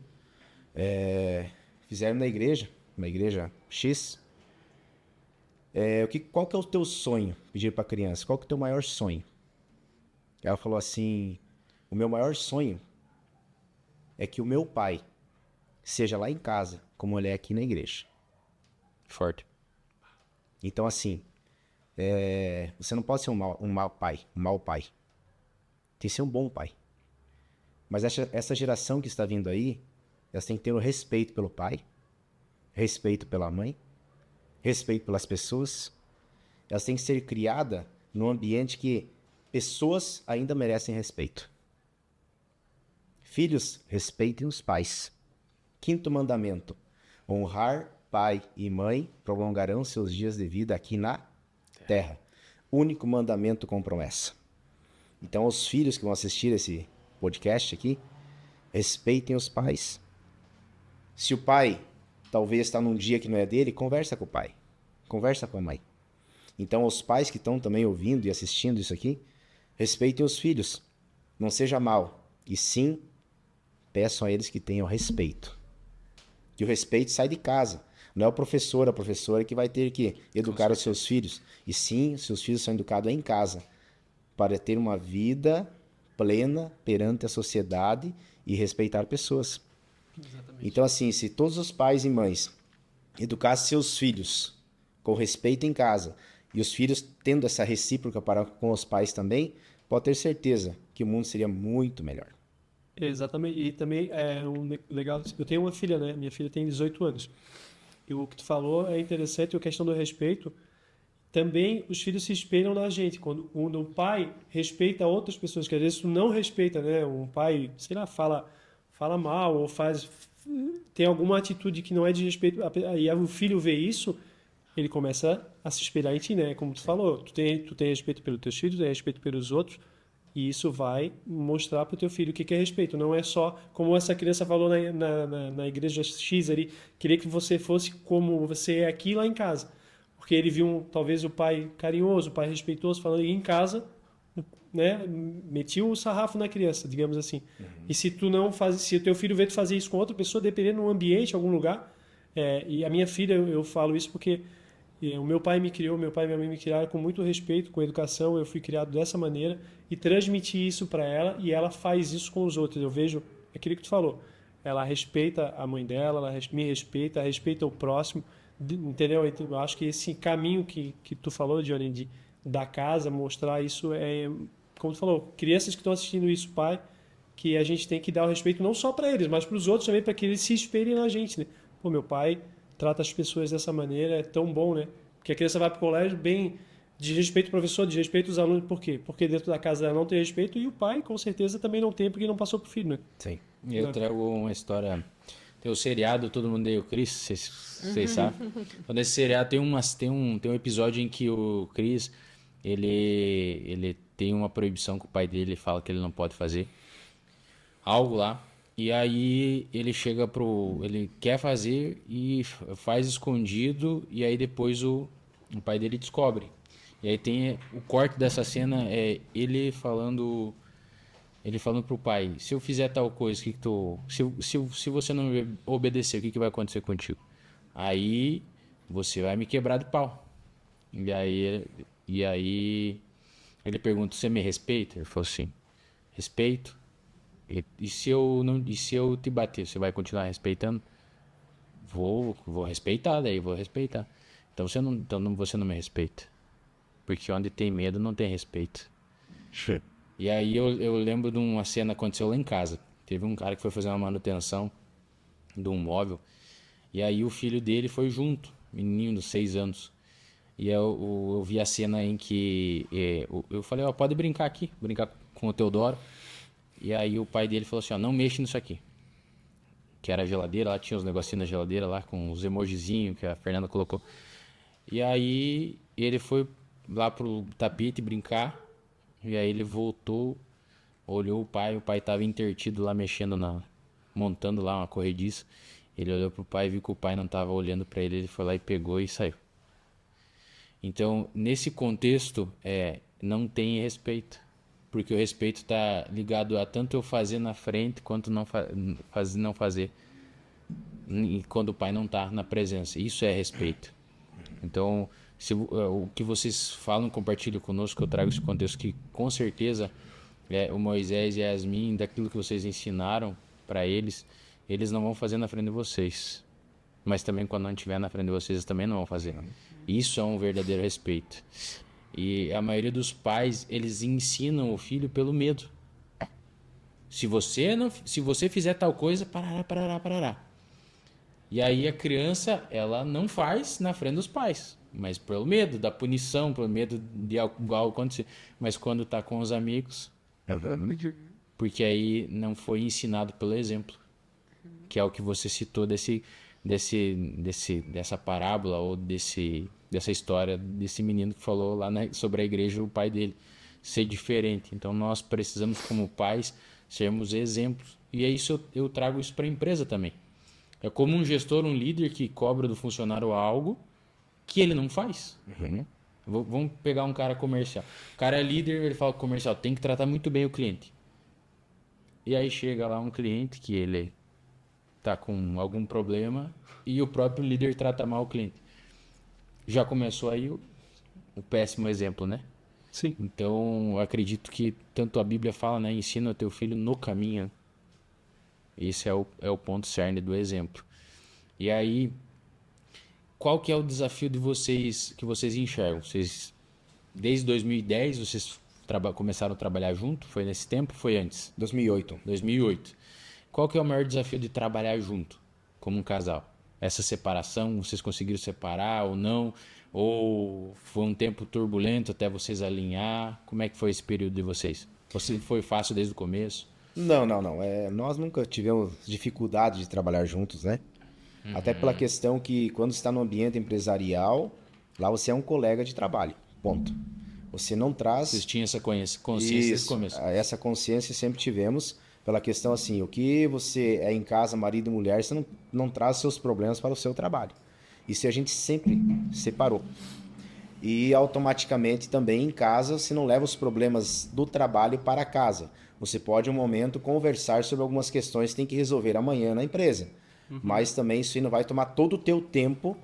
Fizeram na igreja, uma igreja X. Qual que é o teu sonho? Pedir para a criança, qual que é o teu maior sonho? Ela falou assim, o meu maior sonho é que o meu pai seja lá em casa, como ele é aqui na igreja. Forte. Então, assim... você não pode ser um mau pai. Tem que ser um bom pai. Mas essa geração que está vindo aí, elas têm que ter o respeito pelo pai, respeito pela mãe, respeito pelas pessoas. Elas têm que ser criadas num ambiente que pessoas ainda merecem respeito. Filhos, respeitem os pais. 5º mandamento: honrar pai e mãe prolongarão seus dias de vida aqui na terra. Único mandamento com promessa. Então, os filhos que vão assistir esse podcast aqui, respeitem os pais. Se o pai talvez está num dia que não é dele, conversa com o pai. Conversa com a mãe. Então, os pais que estão também ouvindo e assistindo isso aqui, respeitem os filhos. Não seja mal. E sim, peçam a eles que tenham respeito. Que o respeito sai de casa. Não é o professor, a professora que vai ter que educar os seus filhos. E sim, seus filhos são educados em casa para ter uma vida plena perante a sociedade e respeitar pessoas. Exatamente. Então, assim, se todos os pais e mães educassem seus filhos com respeito em casa e os filhos tendo essa recíproca para com os pais também, pode ter certeza que o mundo seria muito melhor. Exatamente. E também é legal. Eu tenho uma filha, né? Minha filha tem 18 anos. E o que tu falou é interessante, a questão do respeito. Também os filhos se espelham na gente. Quando o pai respeita outras pessoas, que às vezes tu não respeita, né? Um pai, sei lá, fala mal ou tem alguma atitude que não é de respeito. E o filho vê isso, ele começa a se espelhar em ti, né? Como tu falou, tu tem respeito pelos teus filhos, tem respeito pelos outros. E isso vai mostrar para o teu filho o que é respeito. Não é só, como essa criança falou na igreja X ali, queria que você fosse como você é aqui lá em casa. Porque ele viu, talvez, o pai carinhoso, o pai respeitoso, falando, e em casa, né, metia o sarrafo na criança, digamos assim. E se tu não faz, se o teu filho vê tu fazer isso com outra pessoa, dependendo de um ambiente, algum lugar, e a minha filha, eu falo isso porque o meu pai me criou, meu pai e minha mãe me criaram com muito respeito, com educação, eu fui criado dessa maneira e transmiti isso para ela e ela faz isso com os outros. Eu vejo aquilo que tu falou, ela respeita a mãe dela, ela me respeita o próximo, entendeu? Então, eu acho que esse caminho que tu falou, Johnny, da casa, mostrar isso como tu falou, crianças que estão assistindo isso, pai, que a gente tem que dar o respeito não só para eles, mas para os outros também, para que eles se espelhem na gente, né? Pô, meu pai trata as pessoas dessa maneira, é tão bom, né? Porque a criança vai para o colégio bem, desrespeita o professor, desrespeita os alunos, por quê? Porque dentro da casa dela não tem respeito e o pai, com certeza, também não tem, porque não passou pro filho, né? Sim. Eu trago uma história. Tem o seriado Todo Mundo Odeia o Chris, vocês sabem. Então, nesse seriado tem um episódio em que o Chris ele tem uma proibição que o pai dele fala que ele não pode fazer algo lá. E aí ele quer fazer e faz escondido e aí depois o pai dele descobre. E aí tem o corte dessa cena ele falando pro pai, se eu fizer tal coisa, se você não me obedecer, o que vai acontecer contigo? Aí você vai me quebrar de pau. E aí ele pergunta, você me respeita? Ele falou assim, respeito. E se eu te bater, você vai continuar respeitando? Vou respeitar, vou respeitar. Então você não me respeita. Porque onde tem medo não tem respeito. E aí eu lembro de uma cena que aconteceu lá em casa. Teve um cara que foi fazer uma manutenção de um móvel. E aí o filho dele foi junto, menino de 6 anos. E eu vi a cena em que eu falei, pode brincar aqui, brincar com o Teodoro. E aí o pai dele falou assim, não mexe nisso aqui. Que era a geladeira, lá tinha os negocinhos na geladeira lá com os emojizinhos que a Fernanda colocou. E aí ele foi lá pro tapete brincar. E aí ele voltou, olhou o pai estava intertido lá montando lá uma corrediça. Ele olhou pro pai e viu que o pai não estava olhando para ele, ele foi lá e pegou e saiu. Então, nesse contexto, não tem respeito. Porque o respeito está ligado a tanto eu fazer na frente quanto não fazer quando o pai não está na presença. Isso é respeito. Então, o que vocês falam, compartilham conosco, eu trago esse contexto que com certeza o Moisés e a Yasmin, daquilo que vocês ensinaram para eles não vão fazer na frente de vocês. Mas também quando não estiver na frente de vocês, eles também não vão fazer. Isso é um verdadeiro respeito. E a maioria dos pais, eles ensinam o filho pelo medo. Se você fizer tal coisa, parará. E aí a criança, ela não faz na frente dos pais. Mas pelo medo da punição, pelo medo de algo acontecer. Mas quando tá com os amigos... Porque aí não foi ensinado pelo exemplo. Que é o que você citou dessa parábola ou dessa história desse menino que falou lá sobre a igreja, o pai dele ser diferente. Então nós precisamos, como pais, sermos exemplos. E é isso, eu trago isso para a empresa também. É como um gestor, um líder que cobra do funcionário algo que ele não faz. Vamos pegar um cara comercial. O cara é líder, ele fala comercial, tem que tratar muito bem o cliente. E aí chega lá um cliente que ele tá com algum problema e o próprio líder trata mal o cliente. Já começou aí o péssimo exemplo, né? Sim. Então, eu acredito que tanto a Bíblia fala, né? Ensina o teu filho no caminho. Esse é o ponto cerne do exemplo. E aí, qual que é o desafio de vocês, que vocês enxergam? Vocês, desde 2010, vocês começaram a trabalhar junto? Foi nesse tempo? Foi antes? 2008. 2008. Qual que é o maior desafio de trabalhar junto, como um casal? Essa separação, vocês conseguiram separar ou não? Ou foi um tempo turbulento até vocês alinhar? Como é que foi esse período de vocês? Você foi fácil desde o começo? Não, não, não. Nós nunca tivemos dificuldade de trabalhar juntos, né? Até pela questão que quando está no ambiente empresarial, lá você é um colega de trabalho. Ponto. Você não traz... Vocês tinham essa consciência desde o Isso, começo? essa consciência sempre tivemos pela questão assim, o que você é em casa, marido e mulher, você não traz seus problemas para o seu trabalho. Isso a gente sempre separou. E automaticamente também em casa você não leva os problemas do trabalho para casa. Você pode um momento conversar sobre algumas questões que tem que resolver amanhã na empresa. Mas também isso aí não vai tomar todo o teu tempo,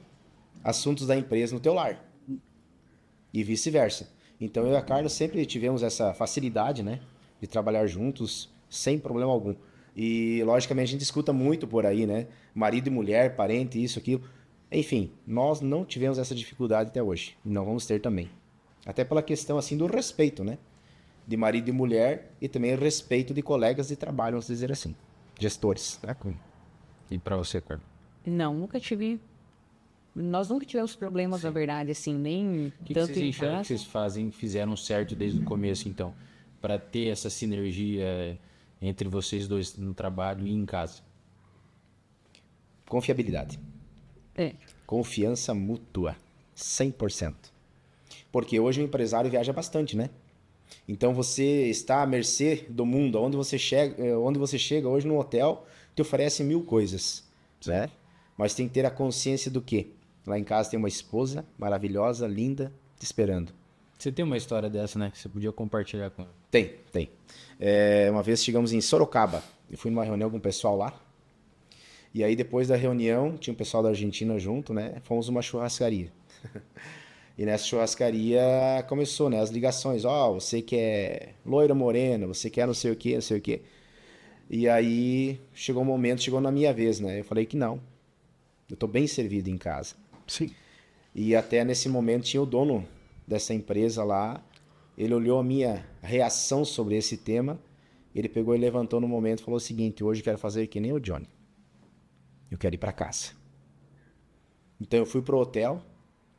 assuntos da empresa no teu lar. E vice-versa. Então eu e a Carla sempre tivemos essa facilidade, né, de trabalhar juntos sem problema algum. E logicamente a gente escuta muito por aí, né, marido e mulher, parente, isso, aquilo. Enfim, nós não tivemos essa dificuldade até hoje. E não vamos ter também. Até pela questão assim do respeito, né, de marido e mulher e também o respeito de colegas de trabalho, vamos dizer assim, gestores. Né? E para você, Carlos? Não, nunca tive. Nós nunca tivemos problemas, na verdade, assim, nem O que tanto vocês em enxergam que casa. vocês fizeram certo desde o começo, então? Para ter essa sinergia entre vocês dois no trabalho e em casa? Confiabilidade. É. Confiança mútua. 100%. Porque hoje o empresário viaja bastante, né? Então você está à mercê do mundo. Onde você chega hoje no hotel, te oferece 1000 coisas, né? Mas tem que ter a consciência do quê? Lá em casa tem uma esposa maravilhosa, linda, te esperando. Você tem uma história dessa, né? Que você podia compartilhar com ela. Tem. Uma vez chegamos em Sorocaba. Eu fui numa reunião com o pessoal lá. E aí depois da reunião, tinha um pessoal da Argentina junto, né? Fomos numa churrascaria. E nessa churrascaria começou, né? As ligações. Você que é loira morena, você quer não sei o quê, não sei o quê. E aí chegou um momento, chegou na minha vez, né? Eu falei que não. Eu tô bem servido em casa. Sim. E até nesse momento tinha o dono dessa empresa lá. Ele olhou a minha reação sobre esse tema. Ele pegou e levantou no momento e falou o seguinte: hoje eu quero fazer que nem o Johnny. Eu quero ir para casa. Então eu fui pro hotel,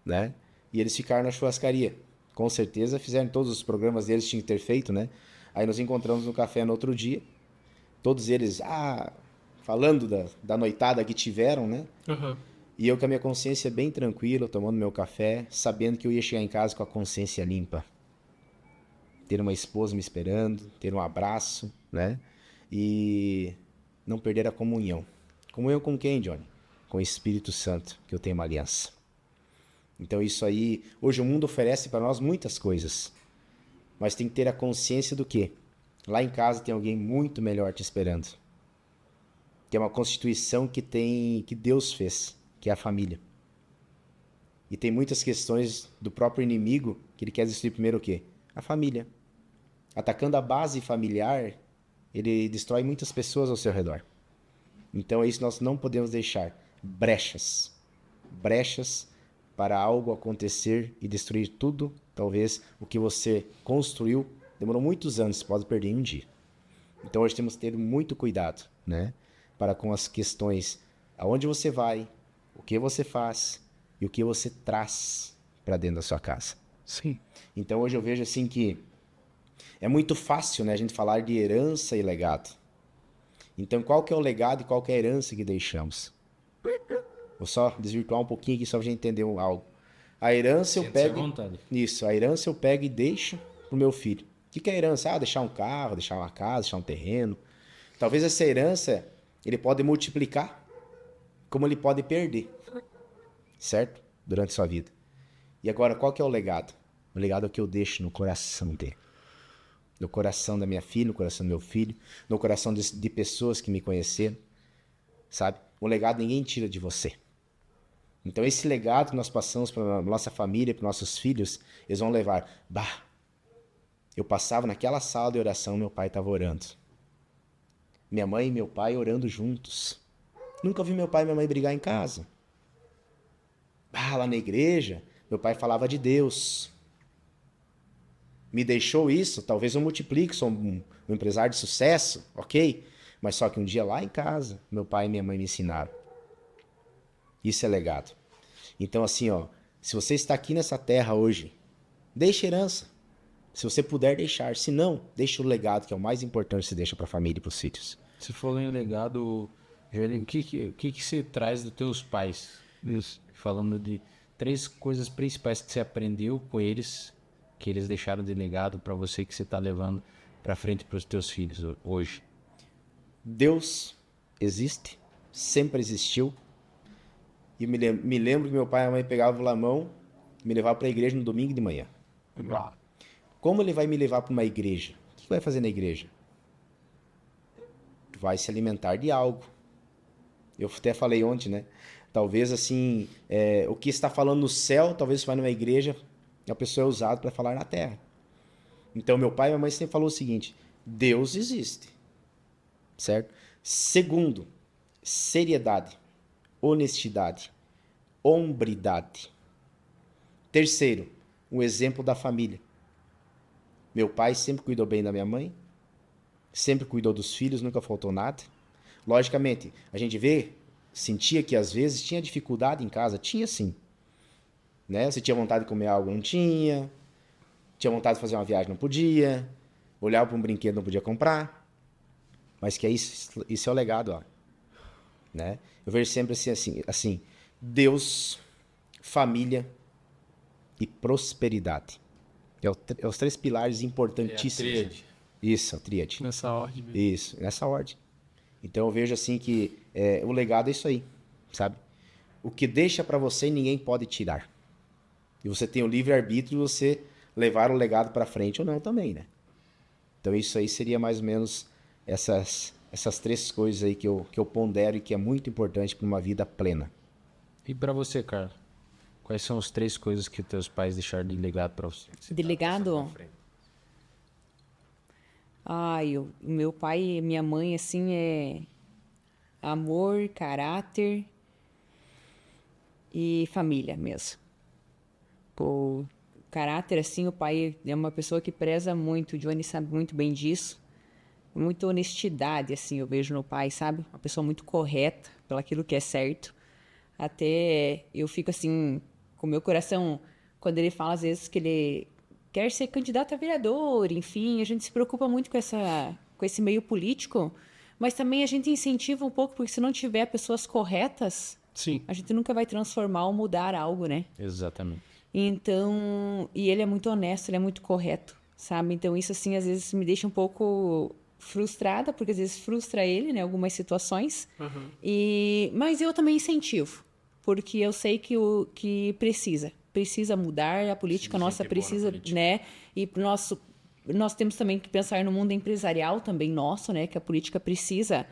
né? E eles ficaram na churrascaria. Com certeza fizeram todos os programas deles, tinham que ter feito, né? Aí nos encontramos no café no outro dia. Todos eles, falando da noitada que tiveram, né? Uhum. E eu com a minha consciência bem tranquila, tomando meu café, sabendo que eu ia chegar em casa com a consciência limpa. Ter uma esposa me esperando, ter um abraço, né? E não perder a comunhão. Comunhão com quem, Johnny? Com o Espírito Santo, que eu tenho uma aliança. Então isso aí, hoje o mundo oferece para nós muitas coisas. Mas tem que ter a consciência do quê? Lá em casa tem alguém muito melhor te esperando. Que é uma constituição que Deus fez, que é a família. E tem muitas questões do próprio inimigo que ele quer destruir primeiro o quê? A família. Atacando a base familiar, ele destrói muitas pessoas ao seu redor. Então é isso que nós não podemos deixar. Brechas para algo acontecer e destruir tudo. Talvez o que você construiu demorou muitos anos, pode perder em um dia. Então hoje temos que ter muito cuidado, né? Para com as questões aonde você vai, o que você faz e o que você traz para dentro da sua casa. Sim. Então hoje eu vejo assim que é muito fácil, né, a gente falar de herança e legado. Então qual que é o legado e qual que é a herança que deixamos? Vou só desvirtuar um pouquinho aqui só pra gente entender algo. A herança eu Sente-se à pego... vontade. Isso, a herança eu pego e deixo pro meu filho. O que é herança? Deixar um carro, deixar uma casa, deixar um terreno. Talvez essa herança ele pode multiplicar, como ele pode perder, certo? Durante sua vida. E agora, qual que é o legado? O legado é o que eu deixo no coração dele. No coração da minha filha, no coração do meu filho, no coração de pessoas que me conheceram, sabe? O legado ninguém tira de você. Então esse legado que nós passamos para nossa família, para nossos filhos, eles vão levar. Eu passava naquela sala de oração, meu pai estava orando. Minha mãe e meu pai orando juntos. Nunca vi meu pai e minha mãe brigar em casa. Lá na igreja, meu pai falava de Deus. me deixou isso, talvez eu multiplique, sou um empresário de sucesso, ok? Mas só que um dia lá em casa, meu pai e minha mãe me ensinaram. Isso é legado. Então assim, ó, se você está aqui nessa terra hoje, deixe herança. Se você puder deixar, se não, deixe o legado, que é o mais importante, se deixa para a família e para os filhos. Você falou em legado, Joelho, o que você traz dos teus pais? Isso. Falando de 3 coisas principais que você aprendeu com eles, que eles deixaram de legado para você, que você está levando para frente para os teus filhos hoje. Deus existe, sempre existiu. E me lembro que meu pai e a mãe pegavam na mão e me levavam para a igreja no domingo de manhã. Como ele vai me levar para uma igreja? O que vai fazer na igreja? Vai se alimentar de algo. Eu até falei ontem, né? Talvez assim, o que está falando no céu, talvez você vai numa igreja, a pessoa é usada para falar na terra. Então meu pai e minha mãe sempre falou o seguinte: Deus existe, certo? Segundo, seriedade, honestidade, hombridade. Terceiro, um exemplo da família. Meu pai sempre cuidou bem da minha mãe, sempre cuidou dos filhos, nunca faltou nada. Logicamente, a gente sentia que às vezes tinha dificuldade em casa, tinha sim. Né? Você tinha vontade de comer algo, não tinha. Tinha vontade de fazer uma viagem, não podia. Olhava para um brinquedo, não podia comprar. Mas que é isso é o legado, ó. Né? Eu vejo sempre assim, Deus, família e prosperidade. É os 3 pilares importantíssimos. É a tríade. Isso, a tríade. Nessa ordem mesmo. Isso, nessa ordem. Então eu vejo assim que o legado é isso aí, sabe? O que deixa para você ninguém pode tirar. E você tem o livre-arbítrio de você levar o legado para frente ou não também, né? Então isso aí seria mais ou menos essas 3 coisas aí que eu pondero e que é muito importante para uma vida plena. E para você, Carla? Quais são as 3 coisas que teus pais deixaram de legado para você? De legado? O meu pai e minha mãe, assim, é amor, caráter e família mesmo. O caráter, assim, o pai é uma pessoa que preza muito, o Johnny sabe muito bem disso. Muita honestidade, assim, eu vejo no pai, sabe? Uma pessoa muito correta pelo aquilo que é certo. Até eu fico, assim, com o meu coração, quando ele fala, às vezes, que ele quer ser candidato a vereador, enfim, a gente se preocupa muito com esse meio político, mas também a gente incentiva um pouco, porque se não tiver pessoas corretas, Sim. a gente nunca vai transformar ou mudar algo, né? Exatamente. Então, e ele é muito honesto, ele é muito correto, sabe? Então isso, assim, às vezes me deixa um pouco frustrada, porque às vezes frustra ele, né? Algumas situações. Mas eu também incentivo, porque eu sei que precisa mudar, a política nossa precisa, né? E nós temos também que pensar no mundo empresarial também nosso, né? Que a política precisa,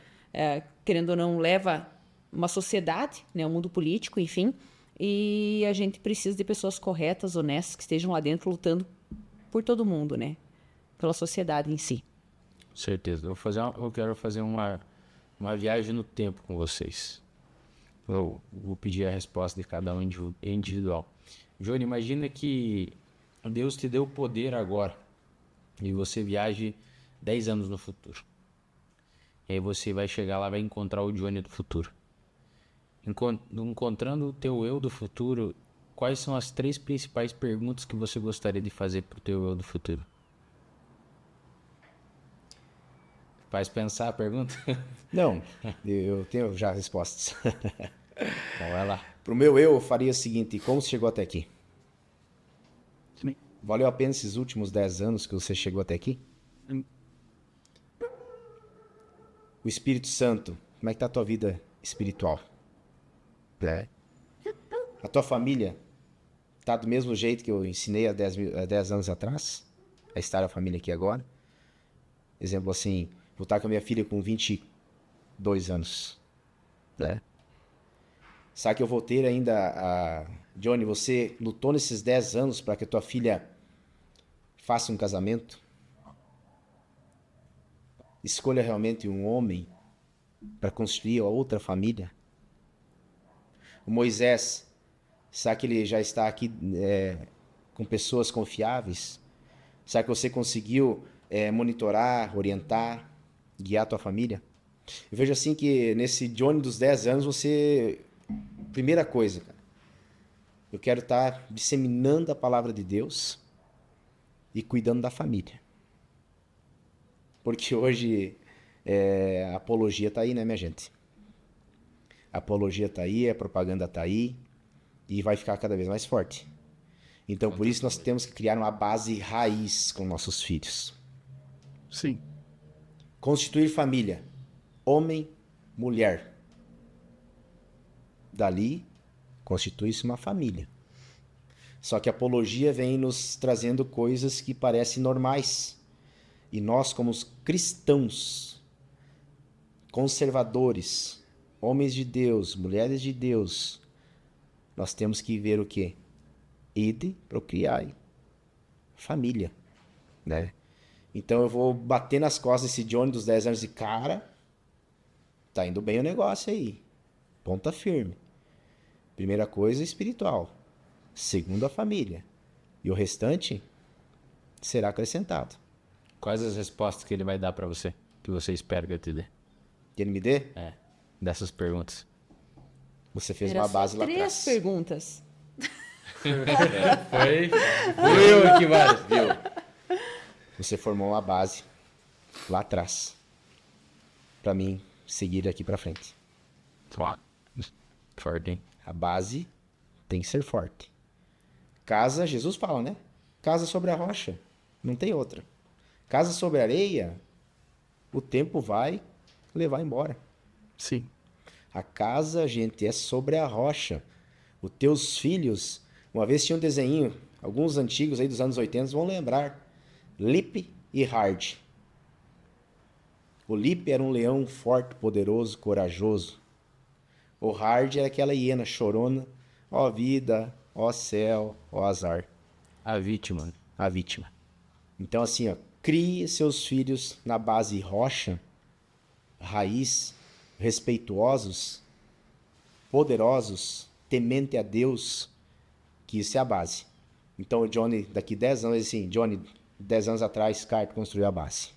querendo ou não, leva uma sociedade, né? O mundo político, enfim. E a gente precisa de pessoas corretas, honestas, que estejam lá dentro lutando por todo mundo, né? Pela sociedade em si. Certeza. Eu quero fazer uma viagem no tempo com vocês. Eu vou pedir a resposta de cada um individual. Johnny, imagina que Deus te deu o poder agora e você viaje 10 anos no futuro. E aí você vai chegar lá, vai encontrar o Johnny do futuro. Encontrando o teu eu do futuro, quais são as 3 principais perguntas que você gostaria de fazer pro teu eu do futuro? Faz pensar a pergunta? Não, eu tenho já respostas. Então vai lá. Pro meu eu faria o seguinte: como você chegou até aqui? Sim. Valeu a pena esses últimos 10 anos que você chegou até aqui? O Espírito Santo, como é que tá a tua vida espiritual? A tua família tá do mesmo jeito que eu ensinei há 10 anos atrás? A estar a família aqui agora? Exemplo assim, vou estar com a minha filha com 22 anos. Sabe que eu vou ter ainda Johnny, você lutou nesses 10 anos para que a tua filha faça um casamento? Escolha realmente um homem para construir a outra família? O Moisés, sabe que ele já está aqui com pessoas confiáveis? Será que você conseguiu monitorar, orientar, guiar a tua família? Eu vejo assim que nesse Johnny dos 10 anos, você... Primeira coisa, cara. Eu quero estar disseminando a palavra de Deus e cuidando da família. Porque hoje a apologia tá aí, né, minha gente? A apologia tá aí, a propaganda tá aí e vai ficar cada vez mais forte. Então, por isso, nós temos que criar uma base raiz com nossos filhos. Sim. Constituir família. Homem, mulher. Dali, constitui-se uma família. Só que a apologia vem nos trazendo coisas que parecem normais. E nós, como cristãos, conservadores, homens de Deus, mulheres de Deus, nós temos que ver o quê? Ide, procriai. Família, né? Então eu vou bater nas costas desse Johnny dos 10 anos e cara, tá indo bem o negócio aí. Ponta firme. Primeira coisa, espiritual. Segundo, a família. E o restante será acrescentado. Quais as respostas que ele vai dar pra você? Que você espera que eu te dê? Que ele me dê? Dessas perguntas. Você fez Era uma só base lá 3 atrás. perguntas. Fui eu aqui, vários, viu? Você formou uma base lá atrás. Pra mim seguir daqui pra frente. Forte, hein? A base tem que ser forte. Casa, Jesus fala, né? Casa sobre a rocha. Não tem outra. Casa sobre a areia, o tempo vai levar embora. Sim. A casa, gente, é sobre a rocha. Os teus filhos, uma vez tinha um desenho, alguns antigos aí dos anos 80 vão lembrar. Lip e Hard. O Lip era um leão forte, poderoso, corajoso. O Hard era aquela hiena chorona. Ó vida, ó céu, ó azar. A vítima. A vítima. Então assim, ó, crie seus filhos na base rocha, raiz, respeituosos, poderosos, temente a Deus, que isso é a base. Então o Johnny, daqui 10 anos, assim, Johnny, 10 anos atrás, cara, tu construiu a base.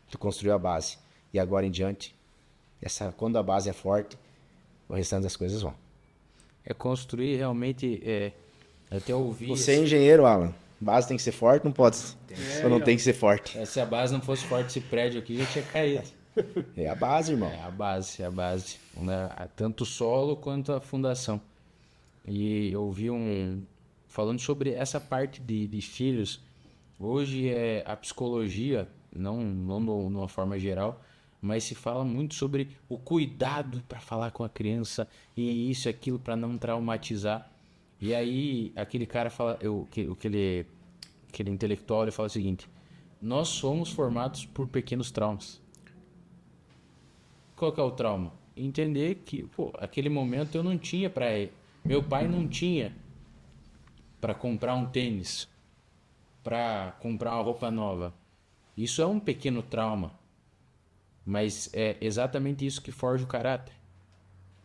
Tu construiu a base. E agora em diante, quando a base é forte, o restante das coisas vão. É construir realmente, até ouvir... Você é engenheiro, Alan. Base tem que ser forte, não pode. Ou não tem que ser forte. Se a base não fosse forte, esse prédio aqui já tinha caído. É a base, irmão. É a base. Né? Tanto o solo quanto a fundação. E eu vi falando sobre essa parte de filhos. Hoje a psicologia, não numa forma geral, mas se fala muito sobre o cuidado para falar com a criança e isso e aquilo para não traumatizar. E aí aquele cara fala, aquele intelectual, ele fala o seguinte: nós somos formados por pequenos traumas. Qual que é o trauma? Entender que, aquele momento eu não tinha para ele. Meu pai não tinha para comprar um tênis, para comprar uma roupa nova. Isso é um pequeno trauma, mas é exatamente isso que forja o caráter.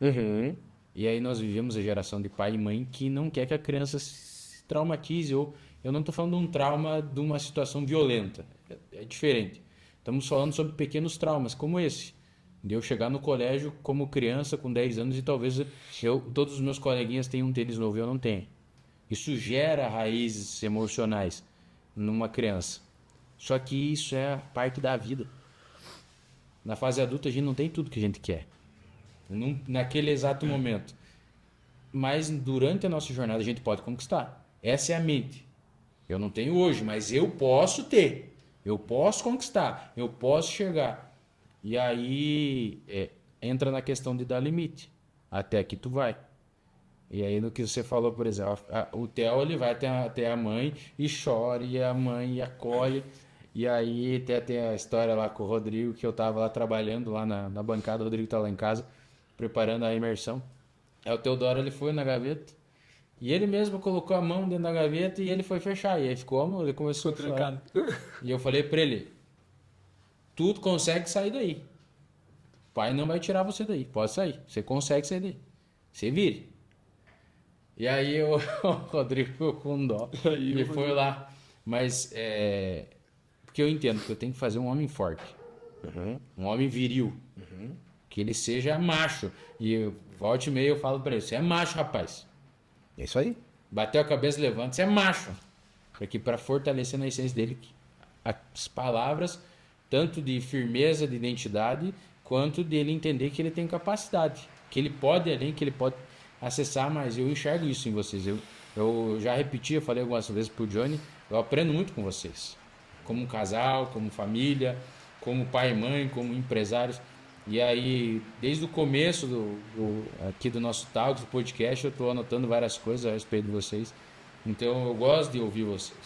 Uhum. E aí nós vivemos a geração de pai e mãe que não quer que a criança se traumatize. Ou eu não estou falando de um trauma de uma situação violenta. É diferente. Estamos falando sobre pequenos traumas, como esse. De eu chegar no colégio como criança, com 10 anos, e talvez todos os meus coleguinhas tenham um tênis novo e eu não tenho. Isso gera raízes emocionais numa criança. Só que isso é parte da vida. Na fase adulta a gente não tem tudo que a gente quer. Naquele exato momento. Mas durante a nossa jornada a gente pode conquistar. Essa é a mente. Eu não tenho hoje, mas eu posso ter. Eu posso conquistar. Eu posso chegar. E aí entra na questão de dar limite. Até que tu vai. E aí no que você falou, por exemplo, o Theo ele vai até a mãe e chora, e a mãe acolhe. E aí tem a história lá com o Rodrigo, que eu tava lá trabalhando lá na bancada, o Rodrigo tá lá em casa, preparando a imersão. Aí o Teodoro ele foi na gaveta, e ele mesmo colocou a mão dentro da gaveta e ele foi fechar. E aí ele começou a trancado. E eu falei pra ele: tudo consegue sair daí. O pai não vai tirar você daí, pode sair. Você consegue sair daí. Você vire. E aí o Rodrigo ficou com dó. E foi lá. Mas porque eu entendo que eu tenho que fazer um homem forte, um homem viril, que ele seja macho. E volta e meia eu falo para ele, você é macho, rapaz. É isso aí. Bateu a cabeça, levanta, você é macho. Para fortalecer na essência dele as palavras, tanto de firmeza, de identidade, quanto dele entender que ele tem capacidade, que ele pode além, que ele pode acessar mais. Eu enxergo isso em vocês. Eu já repeti, eu falei algumas vezes pro Johnny, eu aprendo muito com vocês. Como um casal, como família, como pai e mãe, como empresários. E aí, desde o começo aqui do nosso Talks, do podcast, eu estou anotando várias coisas a respeito de vocês. Então, eu gosto de ouvir vocês,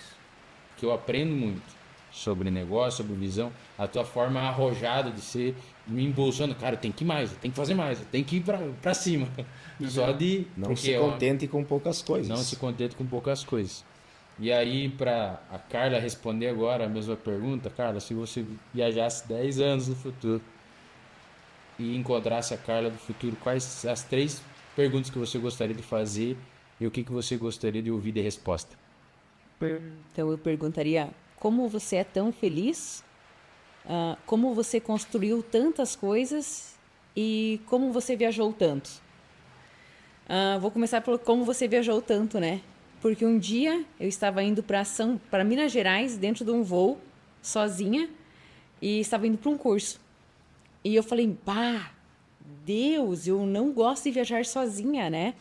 que eu aprendo muito sobre negócio, sobre visão, a tua forma arrojada de ser, me impulsando, cara, tem que ir mais, tem que fazer mais, tem que ir para cima. Só de... Não se contente com poucas coisas. Não se contente com poucas coisas. E aí, para a Carla responder agora a mesma pergunta, Carla, se você viajasse 10 anos no futuro e encontrasse a Carla do futuro, quais as 3 perguntas que você gostaria de fazer e o que você gostaria de ouvir de resposta? Então eu perguntaria, como você é tão feliz? Como você construiu tantas coisas e como você viajou tanto? Vou começar pelo como você viajou tanto, né? Porque um dia eu estava indo para Minas Gerais, dentro de um voo, sozinha, e estava indo para um curso. E eu falei, Deus, eu não gosto de viajar sozinha, né?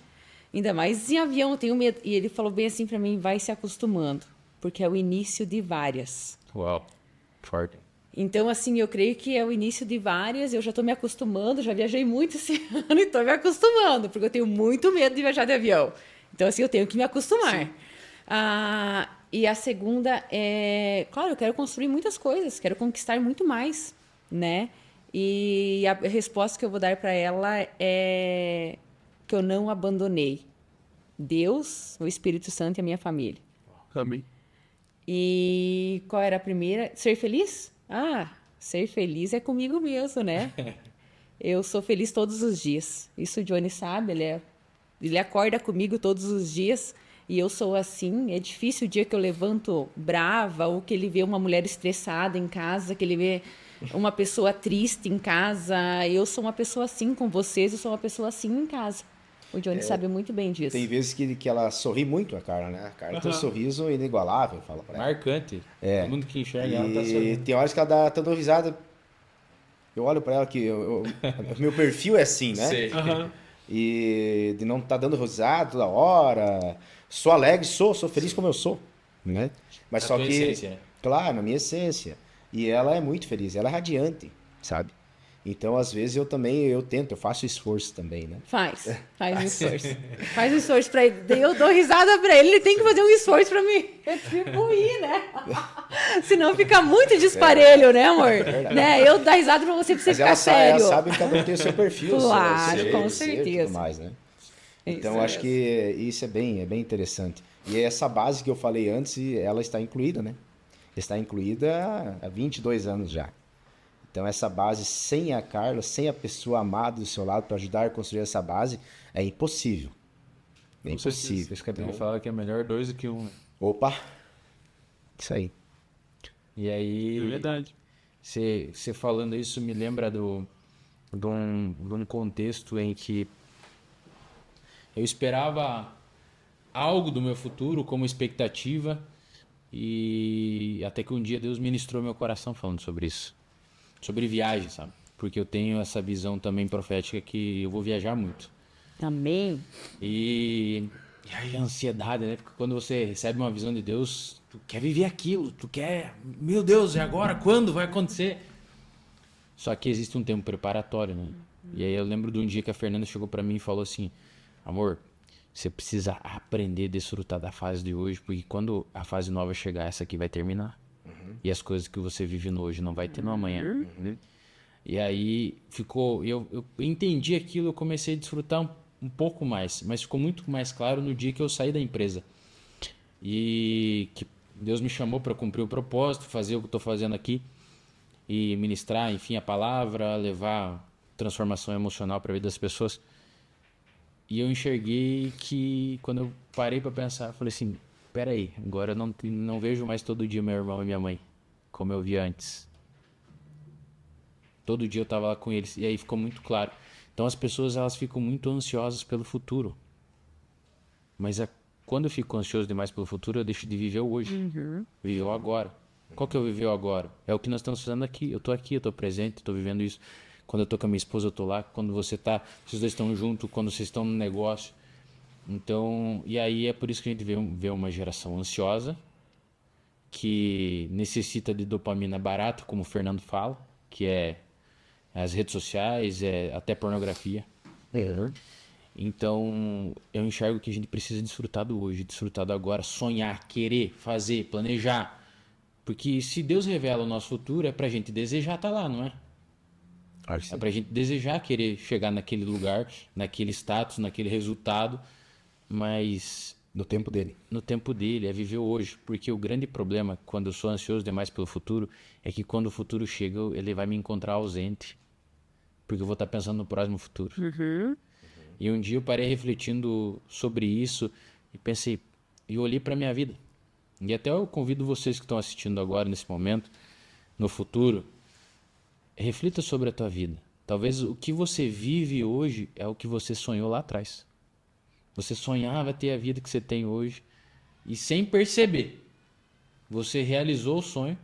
Ainda mais em avião, eu tenho medo. E ele falou bem assim para mim, vai se acostumando, porque é o início de várias. Uau, forte. Então, assim, eu creio que é o início de várias, eu já estou me acostumando, já viajei muito esse ano e estou me acostumando, porque eu tenho muito medo de viajar de avião. Então, assim, eu tenho que me acostumar. E a segunda é... Claro, eu quero construir muitas coisas, quero conquistar muito mais, né? E a resposta que eu vou dar para ela é que eu não abandonei Deus, o Espírito Santo e a minha família. Amém. E qual era a primeira? Ser feliz? Ser feliz é comigo mesmo, né? Eu sou feliz todos os dias. Isso o Johnny sabe, ele acorda comigo todos os dias e eu sou assim. É difícil o dia que eu levanto brava ou que ele vê uma mulher estressada em casa, que ele vê uma pessoa triste em casa. Eu sou uma pessoa assim com vocês, eu sou uma pessoa assim em casa. O Johnny sabe muito bem disso. Tem vezes que ela sorri muito, a Carla, né? A Carla tem um sorriso inigualável, fala pra ela. Marcante. Todo mundo que enxerga ela tá E sorrindo. tem horas que ela tá dando risada. Eu olho pra ela que o meu perfil é assim, né? Sei. E de não tá dando risada toda hora. Sou alegre, sou feliz como eu sou, né? Mas Na só tua que, essência, né? claro, na minha essência. E ela é muito feliz, ela é radiante, sabe? Então, às vezes, eu tento, eu faço esforço também, né? Faz um esforço. Faz um esforço pra ele. Daí eu dou risada pra ele tem que fazer um esforço pra mim retribuir, né? Senão fica muito disparelho, né, amor? Né? Eu dar risada pra você Mas ficar ela sério. sabe que cada um tem o seu perfil, Claro, seu com ser e certeza. tudo mais, né? Então, Isso acho que isso é bem interessante. E essa base que eu falei antes, ela está incluída, né? Está incluída há 22 anos já. Então, essa base, sem a Carla, sem a pessoa amada do seu lado para ajudar a construir essa base, é impossível. É impossível. Por isso que a Bíblia fala que é melhor 2 do que 1. Né? Opa! Isso aí. E aí, É verdade. você falando isso me lembra de um contexto em que eu esperava algo do meu futuro como expectativa e até que um dia Deus ministrou meu coração falando sobre isso. Sobre viagem, sabe? Porque eu tenho essa visão também profética que eu vou viajar muito. Amém. E aí a ansiedade, né? Porque quando você recebe uma visão de Deus, tu quer viver aquilo, tu quer... Meu Deus, e agora? Quando vai acontecer? Só que existe um tempo preparatório, né? E aí eu lembro de um dia que a Fernanda chegou pra mim e falou assim, amor, você precisa aprender a desfrutar da fase de hoje, porque quando a fase nova chegar, essa aqui vai terminar. E as coisas que você vive no hoje não vai ter no amanhã. E aí ficou... Eu entendi aquilo, eu comecei a desfrutar um pouco mais. Mas ficou muito mais claro no dia que eu saí da empresa. E que Deus me chamou para cumprir o propósito, fazer o que eu estou fazendo aqui. E ministrar, enfim, a palavra, levar transformação emocional para a vida das pessoas. E eu enxerguei que, quando eu parei para pensar, eu falei assim, peraí, agora eu não vejo mais todo dia meu irmão e minha mãe, como eu via antes. Todo dia eu tava lá com eles, e aí ficou muito claro. Então as pessoas, elas ficam muito ansiosas pelo futuro. Mas quando eu fico ansioso demais pelo futuro, eu deixo de viver o hoje. Viver o agora. Qual que é o viver o agora? É o que nós estamos fazendo aqui. Eu tô presente, tô vivendo isso. Quando eu tô com a minha esposa, eu tô lá. Quando vocês dois estão juntos, quando vocês estão no negócio. Então, e aí é por isso que a gente vê uma geração ansiosa, que necessita de dopamina barata, como o Fernando fala, que é as redes sociais, até pornografia. Então, eu enxergo que a gente precisa desfrutar do hoje, desfrutar do agora, sonhar, querer, fazer, planejar. Porque se Deus revela o nosso futuro, é pra gente desejar estar lá, não é? É pra gente desejar querer chegar naquele lugar, naquele status, naquele resultado, mas No tempo dele. no tempo dele, é viver hoje. Porque o grande problema, quando eu sou ansioso demais pelo futuro, é que quando o futuro chega, ele vai me encontrar ausente. Porque eu vou estar pensando no próximo futuro. E um dia eu parei refletindo sobre isso e pensei, e olhei para minha vida. E até eu convido vocês que estão assistindo agora, nesse momento, no futuro, reflita sobre a tua vida. Talvez o que você vive hoje é o que você sonhou lá atrás. Você sonhava ter a vida que você tem hoje e sem perceber, você realizou o sonho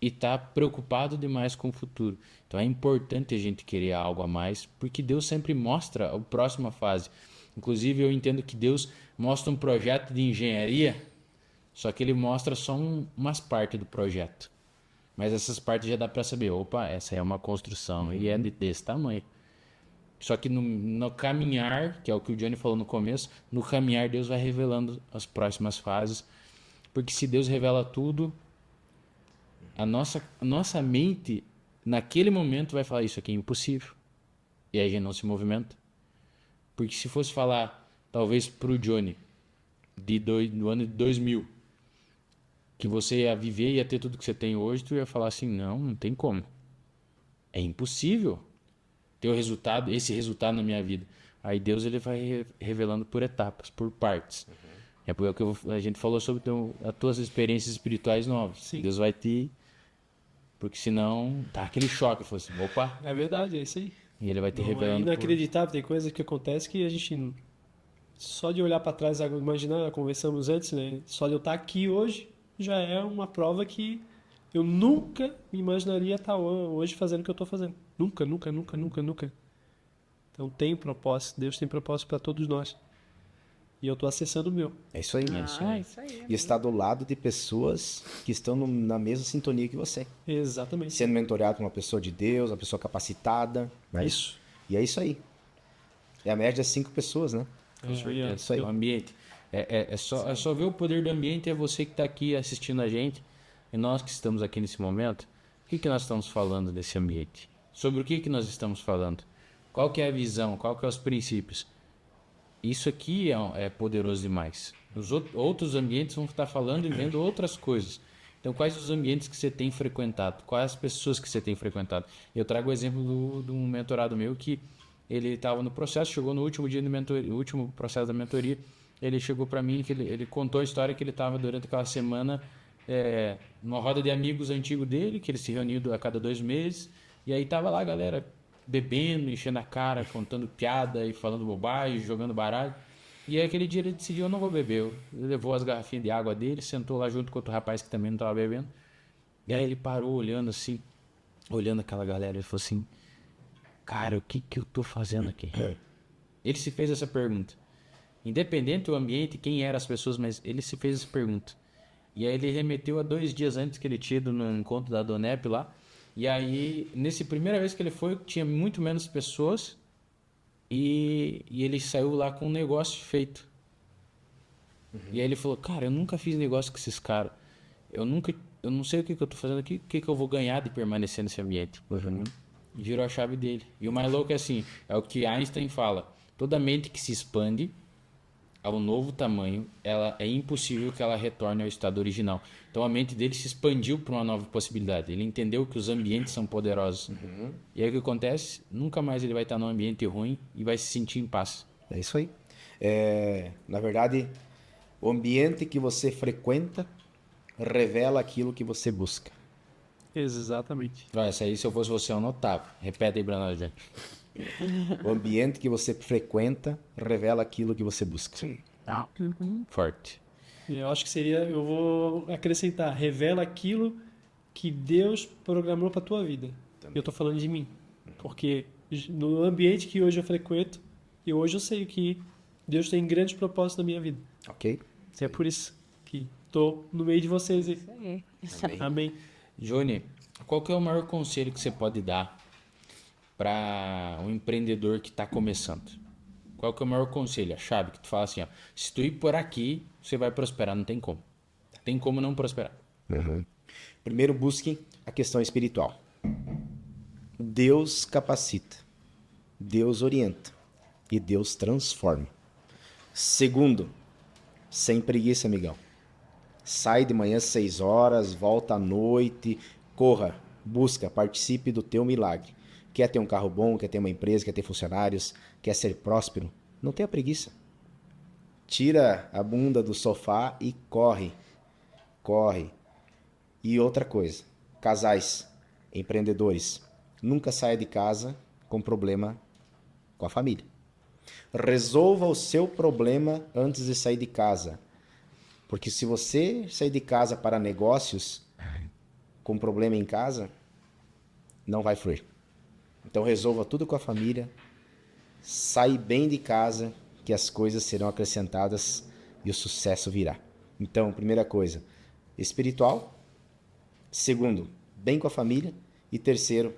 e está preocupado demais com o futuro. Então é importante a gente querer algo a mais, porque Deus sempre mostra a próxima fase. Inclusive eu entendo que Deus mostra um projeto de engenharia, só que ele mostra só umas partes do projeto. Mas essas partes já dá para saber, opa, essa é uma construção e é desse tamanho. Só que no caminhar, que é o que o Johnny falou no começo, no caminhar Deus vai revelando as próximas fases. Porque se Deus revela tudo, a nossa mente, naquele momento, vai falar, isso aqui é impossível. E aí a gente não se movimenta. Porque se fosse falar, talvez pro Johnny, do ano de 2000, que você ia viver e ia ter tudo que você tem hoje, tu ia falar assim, não tem como. É impossível ter esse resultado na minha vida. Aí Deus ele vai revelando por etapas, por partes. É o que a gente falou sobre as tuas experiências espirituais novas. Sim. Deus vai te... Porque senão tá aquele choque. Eu falo assim, opa. É verdade, é isso aí. E ele vai te Não, revelando. é inacreditável, tem coisas que acontecem que a gente... Só de olhar para trás, imaginar, conversamos antes, né? Só de eu estar aqui hoje, já é uma prova que eu nunca me imaginaria estar hoje fazendo o que eu estou fazendo. Nunca, nunca, nunca, nunca, nunca. Então tem propósito, Deus tem propósito para todos nós. E eu estou acessando o meu. É isso aí. Isso aí. E está do lado de pessoas que estão na mesma sintonia que você. Exatamente. Sendo mentorado por uma pessoa de Deus, uma pessoa capacitada. Né? Isso. E é isso aí. É a média de 5 pessoas, né? É isso aí. O ambiente. É só ver o poder do ambiente, é você que está aqui assistindo a gente. E nós que estamos aqui nesse momento, o que nós estamos falando desse ambiente? Sobre o que nós estamos falando? Qual que é a visão? Qual que é os princípios? Isso aqui é poderoso demais. Os outros ambientes vão estar falando e vendo outras coisas. Então, quais os ambientes que você tem frequentado? Quais as pessoas que você tem frequentado? Eu trago o exemplo de um mentorado meu que ele estava no processo, chegou no último dia o último processo da mentoria, ele chegou para mim, que ele contou a história que ele estava durante aquela semana numa roda de amigos antigos dele, que ele se reuniu a cada 2 meses, e aí tava lá a galera bebendo, enchendo a cara, contando piada e falando bobagem, jogando baralho. E aí aquele dia ele decidiu, eu não vou beber. Ele levou as garrafinhas de água dele, sentou lá junto com outro rapaz que também não estava bebendo. E aí ele parou olhando assim, olhando aquela galera, ele falou assim, cara, o que eu tô fazendo aqui? Ele se fez essa pergunta. Independente do ambiente, quem eram as pessoas, mas ele se fez essa pergunta. E aí ele remeteu a 2 dias antes que ele tinha ido no encontro da Donep lá. E aí, nessa primeira vez que ele foi, tinha muito menos pessoas. E ele saiu lá com um negócio feito. E aí ele falou, cara, eu nunca fiz negócio com esses caras. Eu não sei o que eu tô fazendo aqui, o que eu vou ganhar de permanecer nesse ambiente. E virou a chave dele. E o mais louco é assim, é o que Einstein fala. Toda mente que se expande ao novo tamanho, é impossível que ela retorne ao estado original. Então a mente dele se expandiu para uma nova possibilidade. Ele entendeu que os ambientes são poderosos. E aí o que acontece? Nunca mais ele vai estar num ambiente ruim e vai se sentir em paz. É isso aí. Na verdade, O ambiente que você frequenta revela aquilo que você busca. Exatamente. Vai, essa aí, se eu fosse você, eu anotava. Repete aí, Bruno, gente. O ambiente que você frequenta revela aquilo que você busca. Forte. Eu acho que seria, eu vou acrescentar, revela aquilo que Deus programou para tua vida. Eu tô falando de mim, porque no ambiente que hoje eu frequento, e hoje eu sei que Deus tem grandes propósitos na minha vida. Ok? É por isso que tô no meio de vocês aí. É. Amém. Amém. Johnny, qual que é o maior conselho que você pode dar para um empreendedor que está começando? Qual que é o maior conselho, a chave que tu fala assim, ó, se tu ir por aqui, você vai prosperar, não tem como. Tem como não prosperar. Primeiro, busque a questão espiritual. Deus capacita, Deus orienta e Deus transforma. Segundo, sem preguiça, amigão. Sai de manhã às 6 horas, volta à noite, corra, busca, participe do teu milagre. Quer ter um carro bom, quer ter uma empresa, quer ter funcionários, quer ser próspero? Não tenha preguiça. Tira a bunda do sofá e corre. Corre. E outra coisa, casais, empreendedores, nunca saia de casa com problema com a família. Resolva o seu problema antes de sair de casa. Porque se você sair de casa para negócios com problema em casa, não vai fluir. Então resolva tudo com a família, sai bem de casa, que as coisas serão acrescentadas e o sucesso virá. Então, primeira coisa, espiritual. Segundo, bem com a família. E terceiro,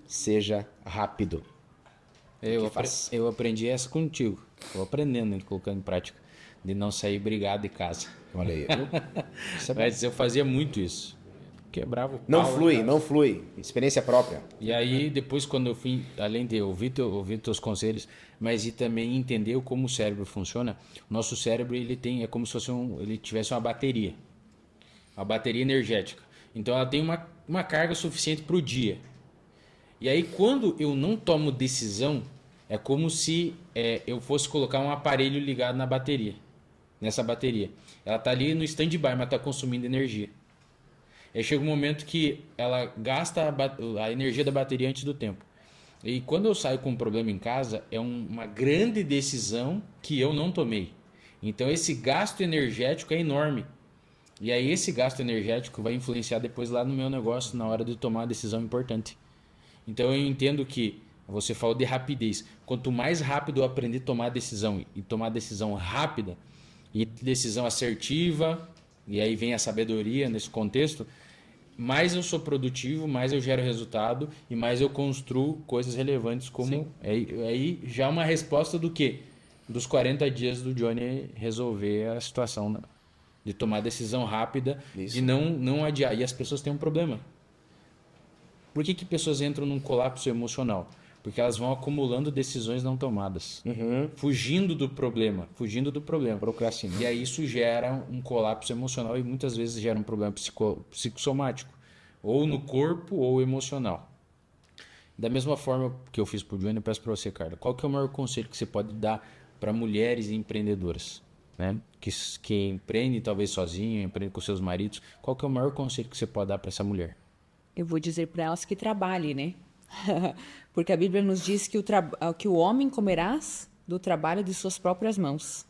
seja rápido. Eu aprendi essa contigo. Estou aprendendo, colocando em prática, de não sair brigado de casa. Olha aí. Isso é bom. Mas eu fazia muito isso. Quebrava o Não pau, flui, cara. não flui. Experiência própria. E aí, depois, quando eu fui, além de ouvir teus conselhos, mas e também entender como o cérebro funciona, o nosso cérebro, ele tem, é como se fosse ele tivesse uma bateria energética. Então, ela tem uma carga suficiente para o dia. E aí, quando eu não tomo decisão, é como se eu fosse colocar um aparelho ligado nessa bateria. Ela está ali no stand-by, mas está consumindo energia. Aí chega um momento que ela gasta a energia da bateria antes do tempo. E quando eu saio com um problema em casa, é uma grande decisão que eu não tomei. Então esse gasto energético é enorme. E aí esse gasto energético vai influenciar depois lá no meu negócio, na hora de tomar uma decisão importante. Então eu entendo que, você falou de rapidez, quanto mais rápido eu aprender a tomar decisão, e tomar decisão rápida, e decisão assertiva, e aí vem a sabedoria nesse contexto, mais eu sou produtivo, mais eu gero resultado e mais eu construo coisas relevantes como... Aí já uma resposta do quê? Dos 40 dias do Johnny resolver a situação de tomar decisão rápida, Isso. de não adiar. E as pessoas têm um problema. Por que pessoas entram num colapso emocional? Porque elas vão acumulando decisões não tomadas. Fugindo do problema. Procrastinando. E aí isso gera um colapso emocional e muitas vezes gera um problema psicossomático. Ou no corpo ou emocional. Da mesma forma que eu fiz pro Johnny, eu peço para você, Carla. Qual que é o maior conselho que você pode dar para mulheres empreendedoras? Né? Que empreendem talvez sozinha, empreendem com seus maridos. Qual que é o maior conselho que você pode dar para essa mulher? Eu vou dizer para elas que trabalhem, né? Porque a Bíblia nos diz que o homem comerás do trabalho de suas próprias mãos.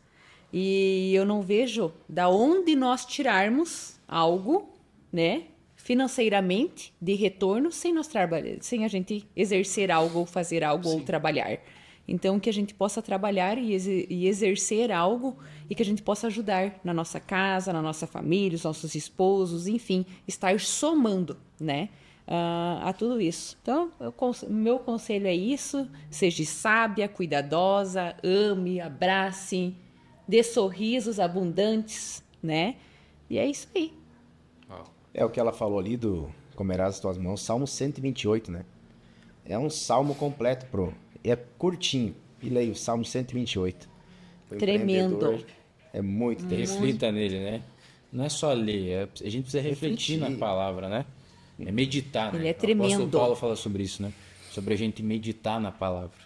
E eu não vejo da onde nós tirarmos algo, né, financeiramente de retorno sem nós trabalhar, sem a gente exercer algo ou fazer algo ou trabalhar. Então que a gente possa trabalhar e exercer algo e que a gente possa ajudar na nossa casa, na nossa família, os nossos esposos, enfim, estar somando, né? A tudo isso. Então, meu conselho é isso: seja sábia, cuidadosa, ame, abrace, dê sorrisos abundantes, né? E é isso aí. É o que ela falou ali do comerás as tuas mãos, Salmo 128, né? É um salmo completo, é curtinho. E leia o Salmo 128. O Tremendo. empreendedor É muito interessante. Reflita nele, né? Não é só ler, a gente precisa refletir na palavra, né? É meditar, né? Ele é O apóstolo tremendo. Paulo fala sobre isso, né? Sobre a gente meditar na palavra.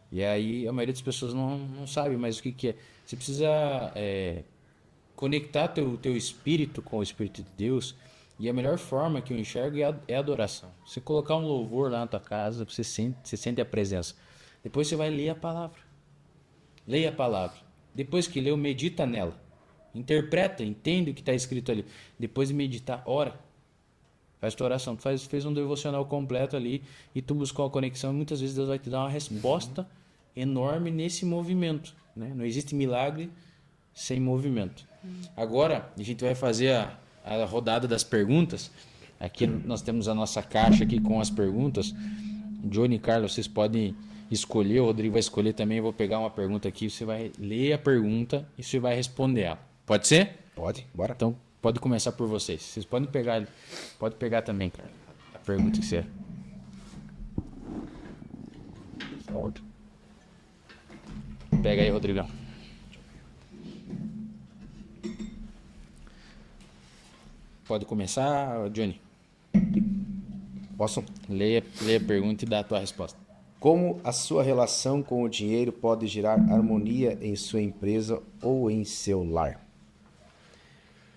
E aí a maioria das pessoas não sabe mais o que é. Você precisa conectar teu espírito com o Espírito de Deus. E a melhor forma que eu enxergo é a adoração. Você colocar um louvor lá na tua casa, você sente a presença. Depois você vai ler a palavra. Leia a palavra. Depois que leu, medita nela. Interpreta, entende o que está escrito ali. Depois de meditar, ora. Faz tua oração. Tu fez um devocional completo ali e tu buscou a conexão. E muitas vezes Deus vai te dar uma resposta enorme nesse movimento, né? Não existe milagre sem movimento. Agora, a gente vai fazer a rodada das perguntas. Aqui nós temos a nossa caixa aqui com as perguntas. Johnny e Carlos, vocês podem escolher, o Rodrigo vai escolher também. Eu vou pegar uma pergunta aqui, você vai ler a pergunta e você vai responder ela. Pode ser? Pode, bora. Então, pode começar por vocês. Vocês podem pegar, pode pegar também, cara, a pergunta que você... Pega aí, Rodrigão. Pode começar, Johnny. Posso? Leia a pergunta e dá a tua resposta. Como a sua relação com o dinheiro pode gerar harmonia em sua empresa ou em seu lar?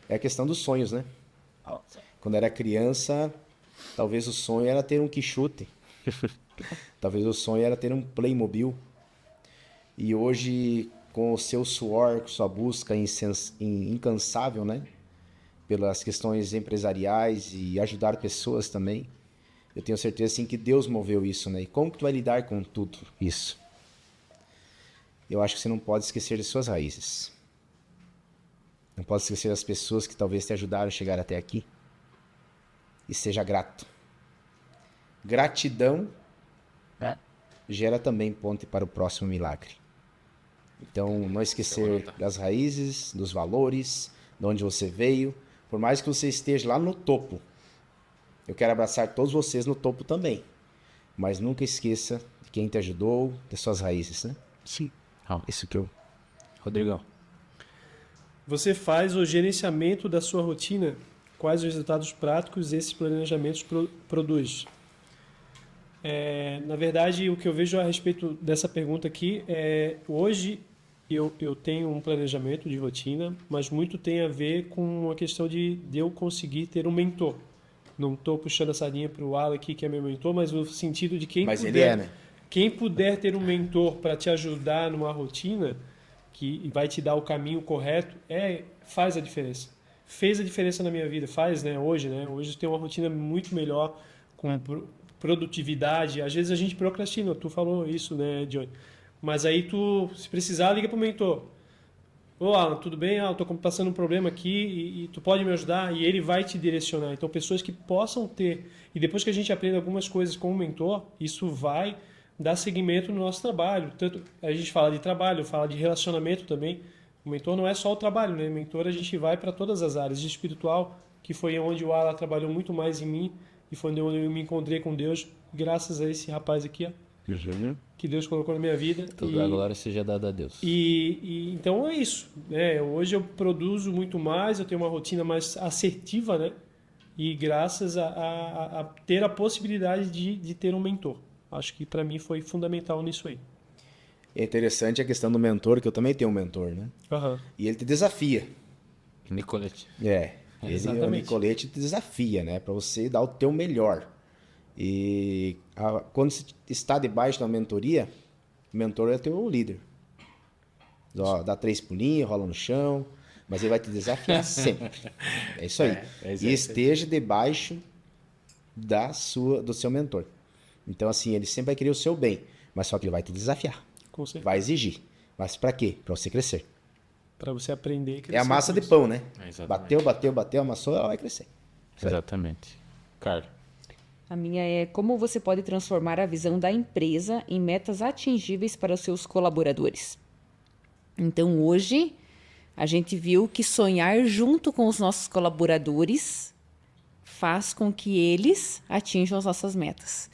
É a questão dos sonhos, né? Quando era criança, talvez o sonho era ter um quichute. Talvez o sonho era ter um Playmobil. E hoje, com o seu suor, com sua busca incansável, né? Pelas questões empresariais e ajudar pessoas também, eu tenho certeza sim, que Deus moveu isso, né? E como que tu vai lidar com tudo isso? Eu acho que você não pode esquecer de suas raízes. Não pode esquecer das pessoas que talvez te ajudaram a chegar até aqui. E seja grato. Gratidão gera também ponte para o próximo milagre. Então, não esquecer das raízes, dos valores, de onde você veio. Por mais que você esteja lá no topo, eu quero abraçar todos vocês no topo também. Mas nunca esqueça de quem te ajudou, de suas raízes, né? Sim. Isso que eu... Rodrigão. Você faz o gerenciamento da sua rotina? Quais os resultados práticos esses planejamentos produz? Na verdade, o que eu vejo a respeito dessa pergunta aqui é... Hoje, eu tenho um planejamento de rotina, mas muito tem a ver com a questão de eu conseguir ter um mentor. Não estou puxando a sardinha para o Alan aqui, que é meu mentor, mas no sentido de quem Mas puder... ele é, né? Quem puder ter um mentor para te ajudar numa rotina que vai te dar o caminho correto, faz a diferença. Fez a diferença na minha vida, faz, né? Hoje eu tenho uma rotina muito melhor, com produtividade. Às vezes a gente procrastina, tu falou isso, né, Johnny? Mas aí tu, se precisar, liga pro mentor. Ô, Alan, tudo bem? Eu tô passando um problema aqui e tu pode me ajudar? E ele vai te direcionar. Então, pessoas que possam ter... E depois que a gente aprende algumas coisas com o mentor, isso vai dar seguimento no nosso trabalho. Tanto a gente fala de trabalho, fala de relacionamento também. O mentor não é só o trabalho, né? O mentor a gente vai para todas as áreas. De espiritual, que foi onde o Alan trabalhou muito mais em mim e foi onde eu me encontrei com Deus, graças a esse rapaz aqui, ó. Que Deus colocou na minha vida. Toda a glória seja dada a Deus. Então é isso, né? Hoje eu produzo muito mais, eu tenho uma rotina mais assertiva, né? E graças a ter a possibilidade de ter um mentor. Acho que para mim foi fundamental nisso aí. É interessante a questão do mentor, que eu também tenho um mentor, né? Uhum. E ele te desafia. Nicolete. O Nicolete te desafia, né? Para você dar o teu melhor. E quando você está debaixo da mentoria, o mentor é teu líder. Dá 3 pulinhos, rola no chão, mas ele vai te desafiar sempre. É isso aí. E esteja debaixo do seu mentor. Então, assim, ele sempre vai querer o seu bem, mas só que ele vai te desafiar. Com certeza. Vai exigir. Mas para quê? Para você crescer. Para você aprender. É a massa de pão, né? Exatamente. Bateu, amassou, ela vai crescer. Exatamente. Carlos. A minha é como você pode transformar a visão da empresa em metas atingíveis para os seus colaboradores. Então, hoje, a gente viu que sonhar junto com os nossos colaboradores faz com que eles atinjam as nossas metas.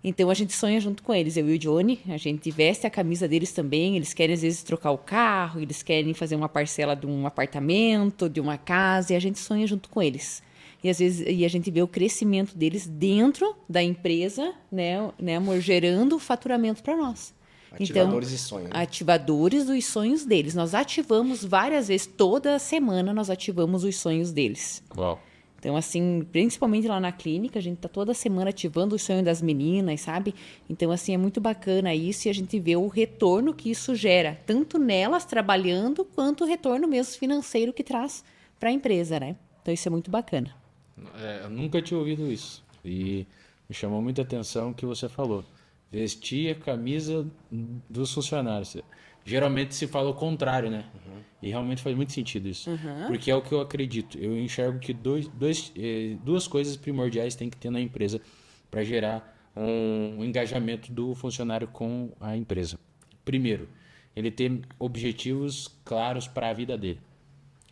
Então, a gente sonha junto com eles, eu e o Johnny, a gente veste a camisa deles também, eles querem às vezes trocar o carro, eles querem fazer uma parcela de um apartamento, de uma casa, e a gente sonha junto com eles. E às vezes a gente vê o crescimento deles dentro da empresa, né amor, gerando faturamento para nós. Ativadores de sonho, né? Ativadores dos sonhos deles. Nós ativamos várias vezes, toda semana nós ativamos os sonhos deles. Uau. Então, assim, principalmente lá na clínica, a gente tá toda semana ativando o sonho das meninas, sabe? Então, assim, é muito bacana isso e a gente vê o retorno que isso gera, tanto nelas trabalhando, quanto o retorno mesmo financeiro que traz para a empresa, né? Então, isso é muito bacana. Eu nunca tinha ouvido isso. E me chamou muita atenção o que você falou. Vestir a camisa dos funcionários. Geralmente se fala o contrário, né? E realmente faz muito sentido isso. Porque é o que eu acredito. Eu enxergo que duas coisas primordiais tem que ter na empresa para gerar um engajamento do funcionário com a empresa. Primeiro, ele ter objetivos claros para a vida dele.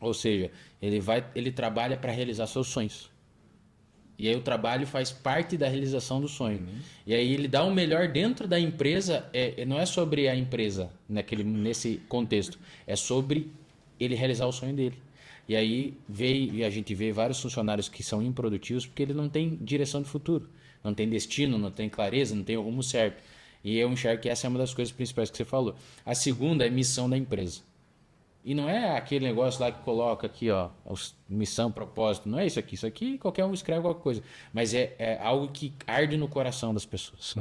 Ou seja, ele trabalha para realizar seus sonhos. E aí o trabalho faz parte da realização do sonho. E aí ele dá o melhor dentro da empresa, não é sobre a empresa nesse contexto, é sobre ele realizar o sonho dele. E aí a gente vê vários funcionários que são improdutivos porque ele não tem direção de futuro, não tem destino, não tem clareza, não tem o rumo certo. E eu enxergo que essa é uma das coisas principais que você falou. A segunda é missão da empresa. E não é aquele negócio lá que coloca aqui, ó, missão, propósito. Não é isso aqui. Isso aqui qualquer um escreve qualquer coisa. Mas é algo que arde no coração das pessoas.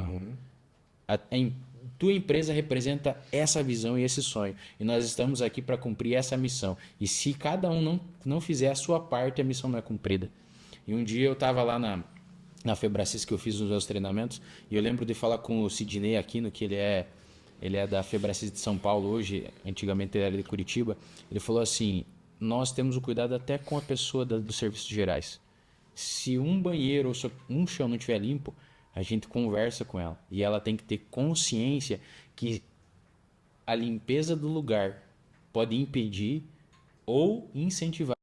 Tua empresa representa essa visão e esse sonho. E nós estamos aqui para cumprir essa missão. E se cada um não fizer a sua parte, a missão não é cumprida. E um dia eu estava lá na Febracis, que eu fiz os meus treinamentos, e eu lembro de falar com o Sidney Aquino, que ele é da Febracis de São Paulo hoje, antigamente ele era de Curitiba. Ele falou assim, nós temos o cuidado até com a pessoa dos serviços gerais. Se um banheiro ou um chão não estiver limpo, a gente conversa com ela. E ela tem que ter consciência que a limpeza do lugar pode impedir ou incentivar